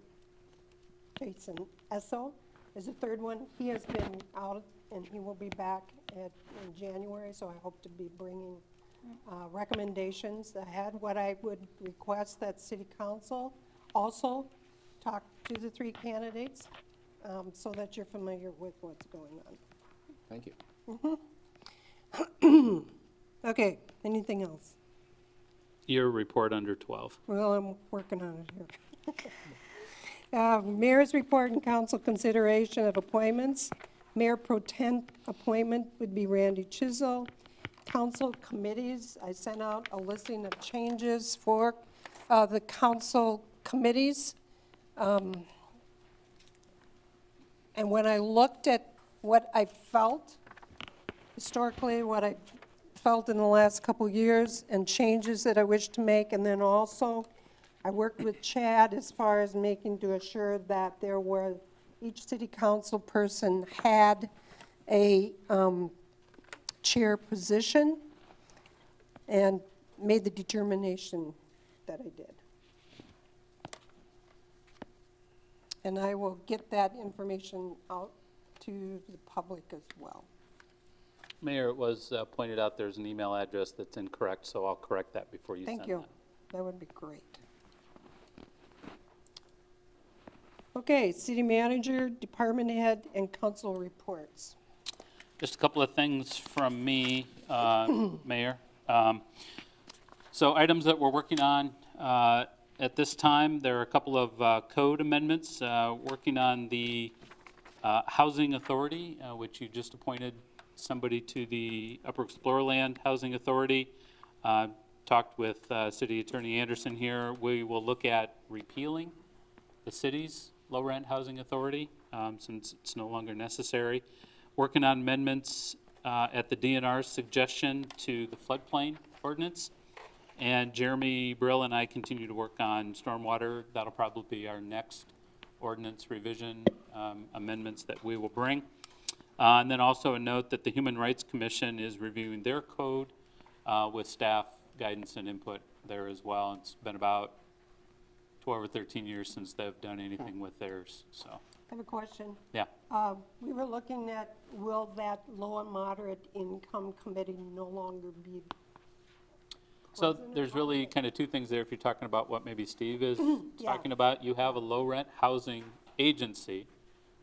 Jason Esso is the third one. He has been out, and he will be back in January, so I hope to be bringing recommendations ahead. What I would request that city council also talk to the three candidates, so that you're familiar with what's going on. Thank you. Okay, anything else? Your report under 12. Well, I'm working on it here. Mayor's report and council consideration of appointments. Mayor Pro Tem appointment would be Randy Chisel. council committees. I sent out a listing of changes for the council committees. And when I looked at what I felt, historically, what I felt in the last couple years, and changes that I wish to make, and then also, I worked with Chad as far as making to assure that there were, each city council person had a chair position, and made the determination that I did. And I will get that information out to the public as well. Mayor, it was pointed out there's an email address that's incorrect, so I'll correct that before you send Thank you. that. That would be great. Okay, city manager, department head, and council reports. Just a couple of things from me, Mayor. So items that we're working on at this time, there are a couple of code amendments. Working on the Housing Authority, which you just appointed somebody to the Upper Explorerland Housing Authority. Talked with City Attorney Anderson here. We will look at repealing the city's low-rent housing authority since it's no longer necessary. Working on amendments at the DNR's suggestion to the floodplain ordinance. And Jeremy Brill and I continue to work on stormwater. That'll probably be our next ordinance revision amendments that we will bring. And then also a note that the Human Rights Commission is reviewing their code with staff guidance and input there as well. It's been about 12 or 13 years since they've done anything with theirs, so. I have a question. Yeah. We were looking at, will that low and moderate income committee no longer be? So there's really kind of two things there if you're talking about what maybe Steve is talking about. You have a low rent housing agency,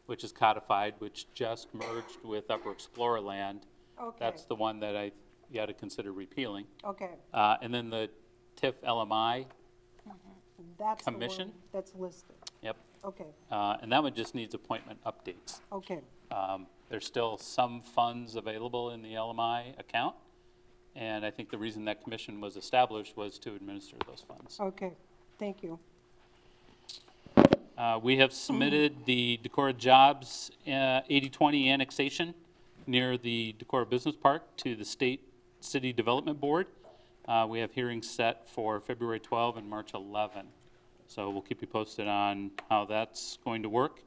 which is codified, which just merged with Upper Explorerland. Okay. That's the one that you got to consider repealing. Okay, And then the TIF LMI, that's the one Commission? that's listed. yep. Okay, And that one just needs appointment updates. okay, There's still some funds available in the LMI account. And I think the reason that commission was established was to administer those funds. okay, thank you. We have submitted the Decorah Jobs 80/20 annexation near the Decorah Business Park to the State City Development Board. We have hearings set for February 12 and March 11. So we'll keep you posted on how that's going to work.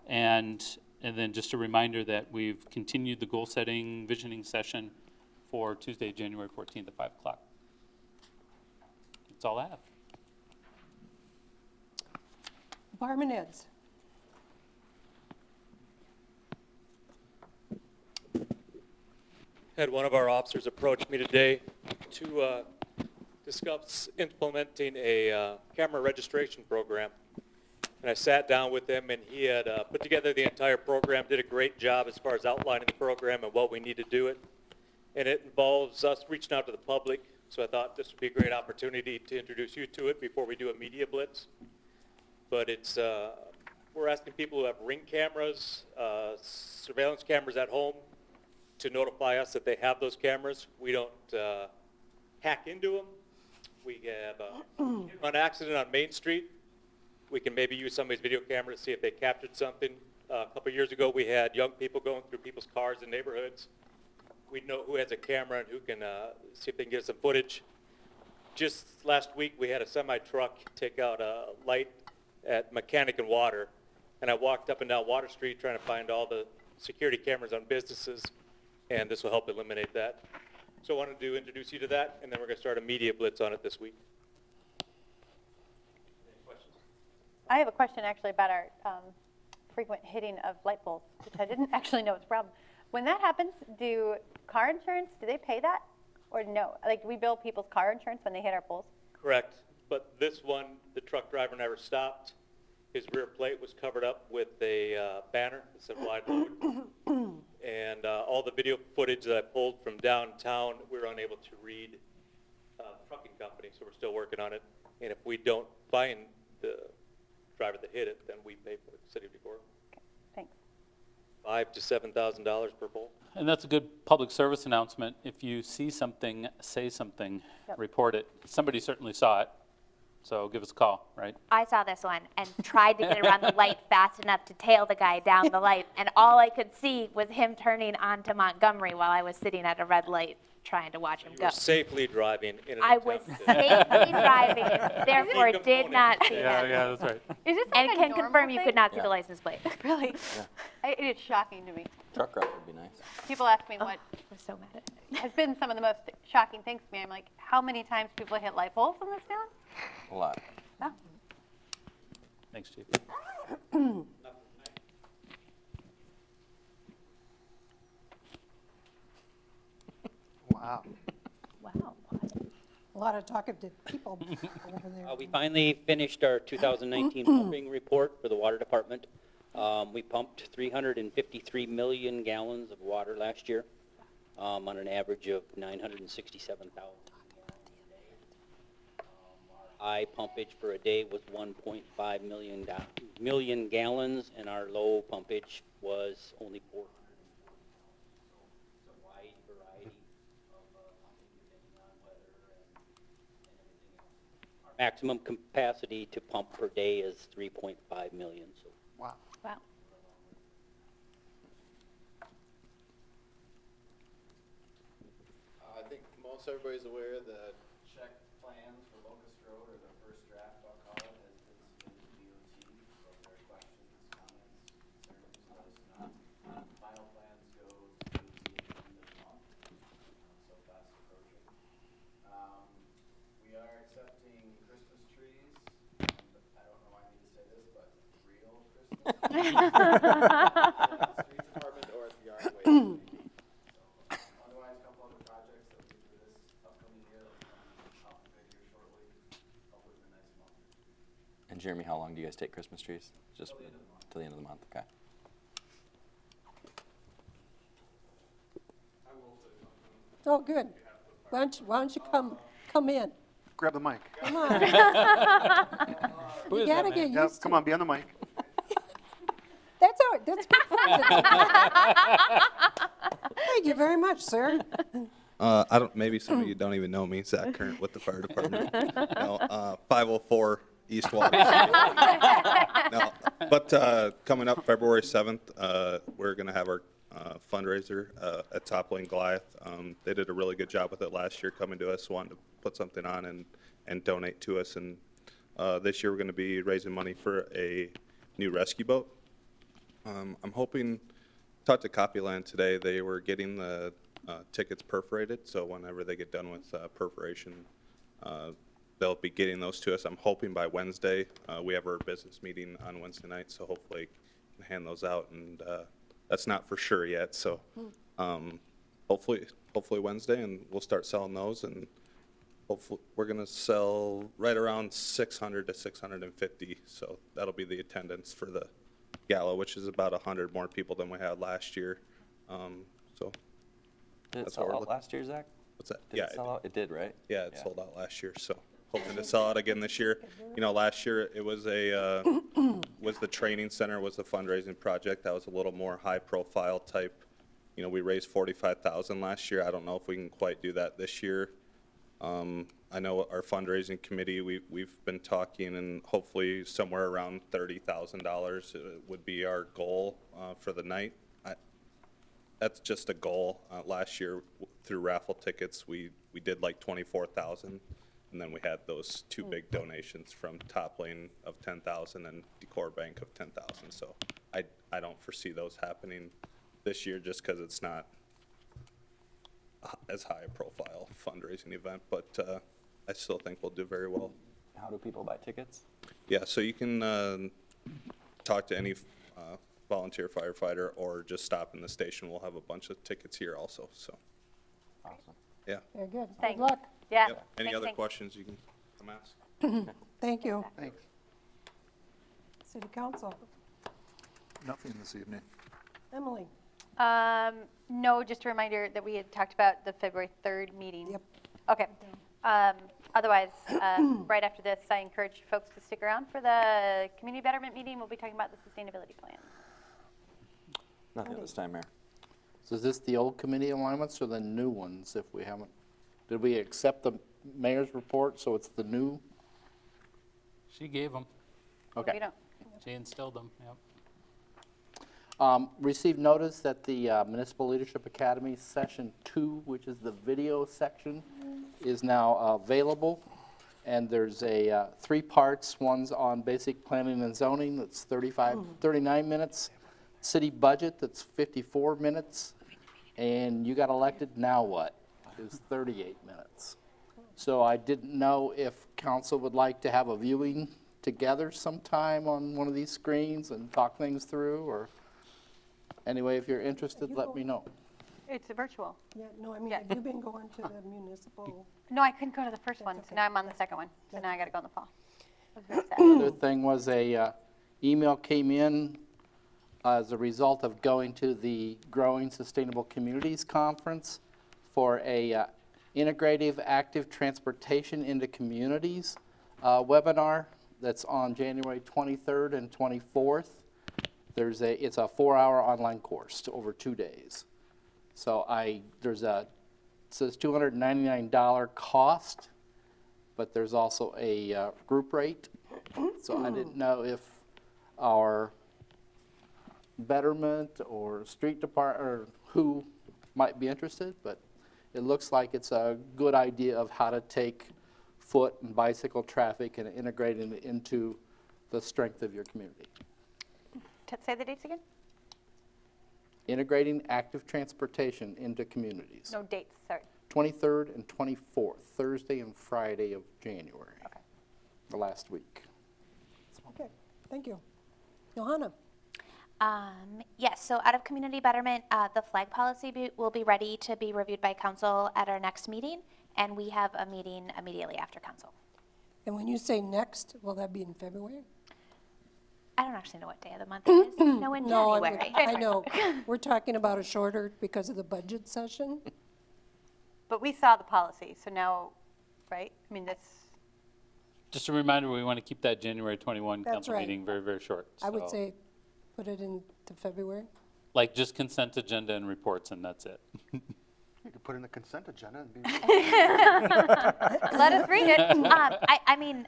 And then just a reminder that we've continued the goal-setting visioning session for Tuesday, January 14th at 5 o'clock. That's all I have. Department heads. Had one of our officers approach me today to discuss implementing a camera registration program. And I sat down with him, and he had put together the entire program, did a great job as far as outlining the program and what we need to do it. And it involves us reaching out to the public, so I thought this would be a great opportunity to introduce you to it before we do a media blitz. But it's, we're asking people who have Ring cameras, surveillance cameras at home, to notify us that they have those cameras. We don't hack into them. We have an accident on Main Street. We can maybe use somebody's video camera to see if they captured something. A couple years ago, we had young people going through people's cars in neighborhoods. We know who has a camera and who can see if they can get some footage. Just last week, we had a semi-truck take out a light at Mechanic and Water, and I walked up and down Water Street trying to find all the security cameras on businesses, and this will help eliminate that. So I wanted to introduce you to that, and then we're going to start a media blitz on it this week. Any questions? I have a question actually about our frequent hitting of light poles, which I didn't actually know was a problem. When that happens, do car insurance, do they pay that? Or no? Like, do we bill people's car insurance when they hit our poles? Correct, but this one, the truck driver never stopped. His rear plate was covered up with a banner that said wide load. And all the video footage that I pulled from downtown, we were unable to read the trucking company, so we're still working on it. And if we don't find the driver that hit it, then we pay for it, City of Decorah. Okay, thanks. $5,000 to $7,000 per pole. And that's a good public service announcement. If you see something, say something, report it. Somebody certainly saw it, so give us a call, right? I saw this one and tried to get around the light fast enough to tail the guy down the light, and all I could see was him turning onto Montgomery while I was sitting at a red light trying to watch him You go. were safely driving in an I was attempt to- safely driving, therefore did not see him. that's right. Is this And like a can normal confirm you thing? could not see Yeah. the license plate. It Really? It is shocking to me. Truck route would be nice. People ask me what was so mad at it. has been some of the most shocking things to me. I'm like, how many times people hit light poles in this town? A lot. Oh. Thanks, Chief. Wow. Wow. A lot of talkative people over there. We finally finished our 2019 pumping report for the water department. We pumped 353 million gallons of water last year, on an average of 967,000 gallons a day. Our high pumpage for a day was 1.5 million gallons, and our low pumpage was only 400. It's a wide variety of pumping depending on weather and everything else. Our maximum capacity to pump per day is 3.5 million. So Wow. Wow. I think most everybody's aware that check plans for Locust Road, or the first draft, I'll call it, has been submitted to DOT. So if there are questions, comments, concerns, let us know. Final plans go to DOT at the end of the month, so fast approaching. We are accepting Christmas trees. I don't know why I need to say this, but real Christmas trees. Street department or at the yard waste. Otherwise, a couple other projects that we do this upcoming year, out in bid here shortly, hopefully in the next month. And Jeremy, how long do you guys take Christmas trees? Just till the end of the month, okay. Oh, good. Why don't you come in? Grab the mic. Come on. Who You is that gotta man? get Yeah, used to come on, be on the mic. That's all right. That's good fun. Thank you very much, sir. I don't. Maybe some of you don't even know me. Zach Current with the fire department. No, 504 East Water. No, but coming up February 7th, we're going to have our fundraiser at Top Lane Goliath. They did a really good job with it last year, coming to us, wanting to put something on and donate to us. And this year we're going to be raising money for a new rescue boat. I'm hoping. Talked to Copyland today. They were getting the tickets perforated, so whenever they get done with perforation, they'll be getting those to us. I'm hoping by Wednesday. We have our business meeting on Wednesday night, so hopefully I can hand those out, and that's not for sure yet. So hopefully Wednesday, and we'll start selling those, and hopefully we're gonna sell right around 600 to 650. So that'll be the attendance for the gala, which is about 100 more people than we had last year. So Did it That's sell what we're out looking- last year, Zach? what's that? Did Yeah, it sell out? It did, right? yeah, it sold out last year. So hoping to sell out again this year. You know, last year it was was the training center was the fundraising project. That was a little more high profile type. You know, we raised 45,000 last year. I don't know if we can quite do that this year. I know our fundraising committee, we've been talking, and hopefully somewhere around $30,000 would be our goal for the night. That's just a goal. Last year through raffle tickets, we did like 24,000, and then we had those two big donations from Top Lane of 10,000 and Decorah Bank of 10,000. So I don't foresee those happening this year just because it's not as high a profile fundraising event, but I still think we'll do very well. How do people buy tickets? Yeah, so you can talk to any volunteer firefighter or just stop in the station. We'll have a bunch of tickets here also, so, Awesome. yeah. Very good. Good Thanks. luck. Yeah. Yep. Any Thanks, other thanks. questions you can come ask? Thank you. Thanks. City Council. Nothing this evening. Emily. No, just a reminder that we had talked about the February 3rd meeting. Yep. Okay. Otherwise, right after this, I encourage folks to stick around for the community betterment meeting. We'll be talking about the sustainability plan. Nothing this time, Mayor. So is this the old committee alignments or the new ones if we haven't? Did we accept the mayor's report, so it's the new? She gave them. Okay. We don't, She instilled them, yep. Received notice that the Municipal Leadership Academy Session 2, which is the video section, is now available. And there's a 3 parts. One's on basic planning and zoning, that's 39 minutes. City budget, that's 54 minutes. And you got elected, now what? Is 38 minutes. So I didn't know if council would like to have a viewing together sometime on one of these screens and talk things through, or anyway, if you're interested, let me know. it's virtual. Yeah, no, I mean, Yeah. have you been going to the municipal? No, I couldn't go to the first one, so now I'm on the second one. So now I got to go in the fall. I was very sad. The other thing was a email came in as a result of going to the Growing Sustainable Communities Conference for a integrative active transportation into communities webinar that's on January 23rd and 24th. It's a 4-hour online course over 2 days. So it says $299 cost, but there's also a group rate. So I didn't know if our betterment or street department or who might be interested, but it looks like it's a good idea of how to take foot and bicycle traffic and integrate it into the strength of your community. Say the dates again? Integrating active transportation into communities. No dates, sorry. 23rd and 24th, Thursday and Friday of January. Okay. The last week. Okay, thank you. Johanna? Yes, so out of community betterment, the flag policy will be ready to be reviewed by council at our next meeting, and we have a meeting immediately after council. And when you say next, will that be in February? I don't actually know what day of the month it is. No, in No, January. I know. We're talking about a shorter because of the budget session. But we saw the policy, so now, right? I mean, that's, Just a reminder, we want to keep that January 21 That's council right. meeting very, very short. I would so, say put it into February. Like just consent agenda and reports, and that's it. You could put in the consent agenda and be. Let us read it. I mean,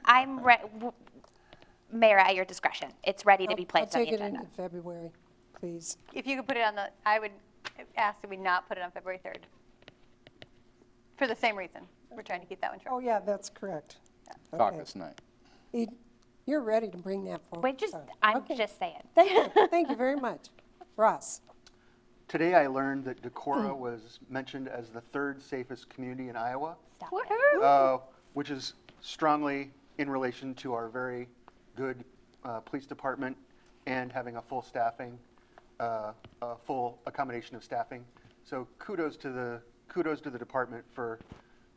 Mayor, at your discretion. It's ready to be placed on the I'll take it agenda. into February, please. if you could put it on the, I would ask that we not put it on February 3rd. For the same reason. We're trying to keep that one short. Oh, yeah, that's correct. Okay. Caucus night. You're ready to bring that forward. I'm Okay. just saying. Thank you very much. Ross? Today I learned that Decorah was mentioned as the 3rd safest community in Iowa, Stop it. which is strongly in relation to our very good police department and having a full staffing, a full accommodation of staffing. So kudos to the department for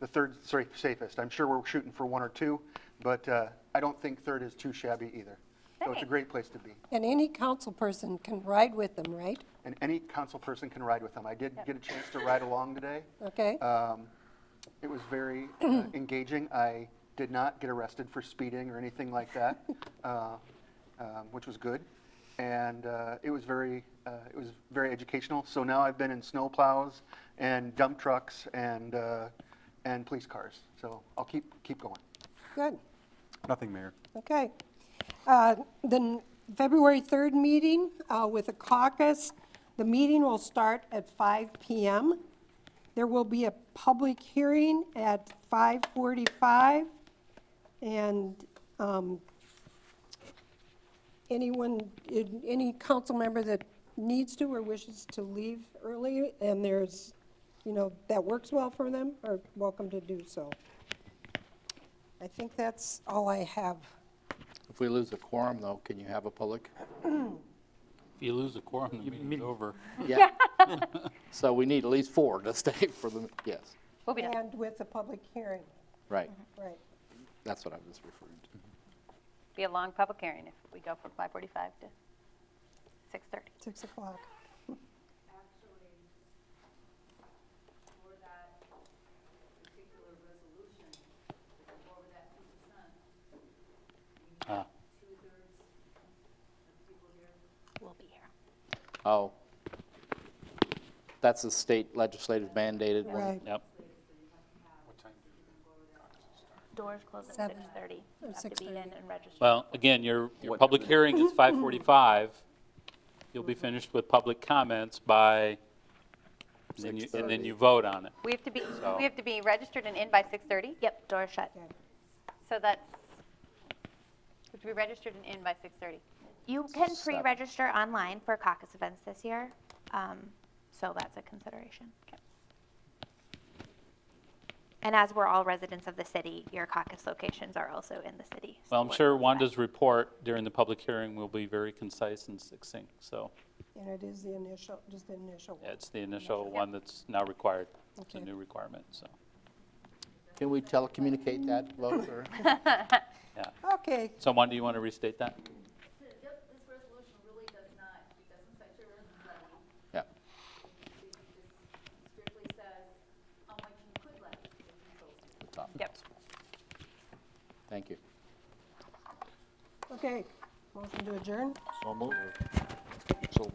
the 3rd safest. I'm sure we're shooting for 1 or 2, but I don't think 3rd is too shabby either. So it's a great place to be. And any council person can ride with them, right? And any council person can ride with them. I did get a chance to ride along today. Okay? It was very engaging. I did not get arrested for speeding or anything like that, which was good. And it was very educational. So now I've been in snow plows and dump trucks and police cars. So I'll keep going. Good. Nothing, Mayor. Okay. The February 3rd meeting with the caucus, the meeting will start at 5 p.m. There will be a public hearing at 5:45. And any council member that needs to or wishes to leave early and there's, that works well for them are welcome to do so. I think that's all I have. If we lose a quorum, though, can you have a public? If you lose a quorum, the meeting's over. Yeah. So we need at least 4 to stay for the, yes, We'll be done. And with the public hearing, right. right. That's what I was referring to. Be a long public hearing if we go from 5:45 to 6:30. 6 o'clock. Actually, for that particular resolution, to go over that 2%, we Ah. need 2/3 of people here. We'll be here. Oh, That's the state legislative mandated one. Right. Yep. Doors close at Seven. 6:30. You Or have to be 6:30. in and register. Well, again, your public hearing is 5:45. You'll be finished with public comments by, and then you vote on it. We have to be, So- we have to be registered and in by 6:30? Yep, doors shut. So that's, we have to be registered and in by 6:30. You can pre-register online for caucus events this year, so that's a consideration. And as we're all residents of the city, your caucus locations are also in the city. so Well, I'm we're sure close by. Wanda's report during the public hearing will be very concise and succinct, so And it is the initial, just the initial one. it's the initial one that's now required. It's a Okay. new requirement, so, Can we telecommunicate that vote, or? yeah. Okay, So Wanda, you want to restate that? Yep, this resolution really does not, it doesn't set your levy. Yeah. It just strictly says how much you could levy if you chose to. Yep. Thank you. okay. Motion to adjourn? So moved.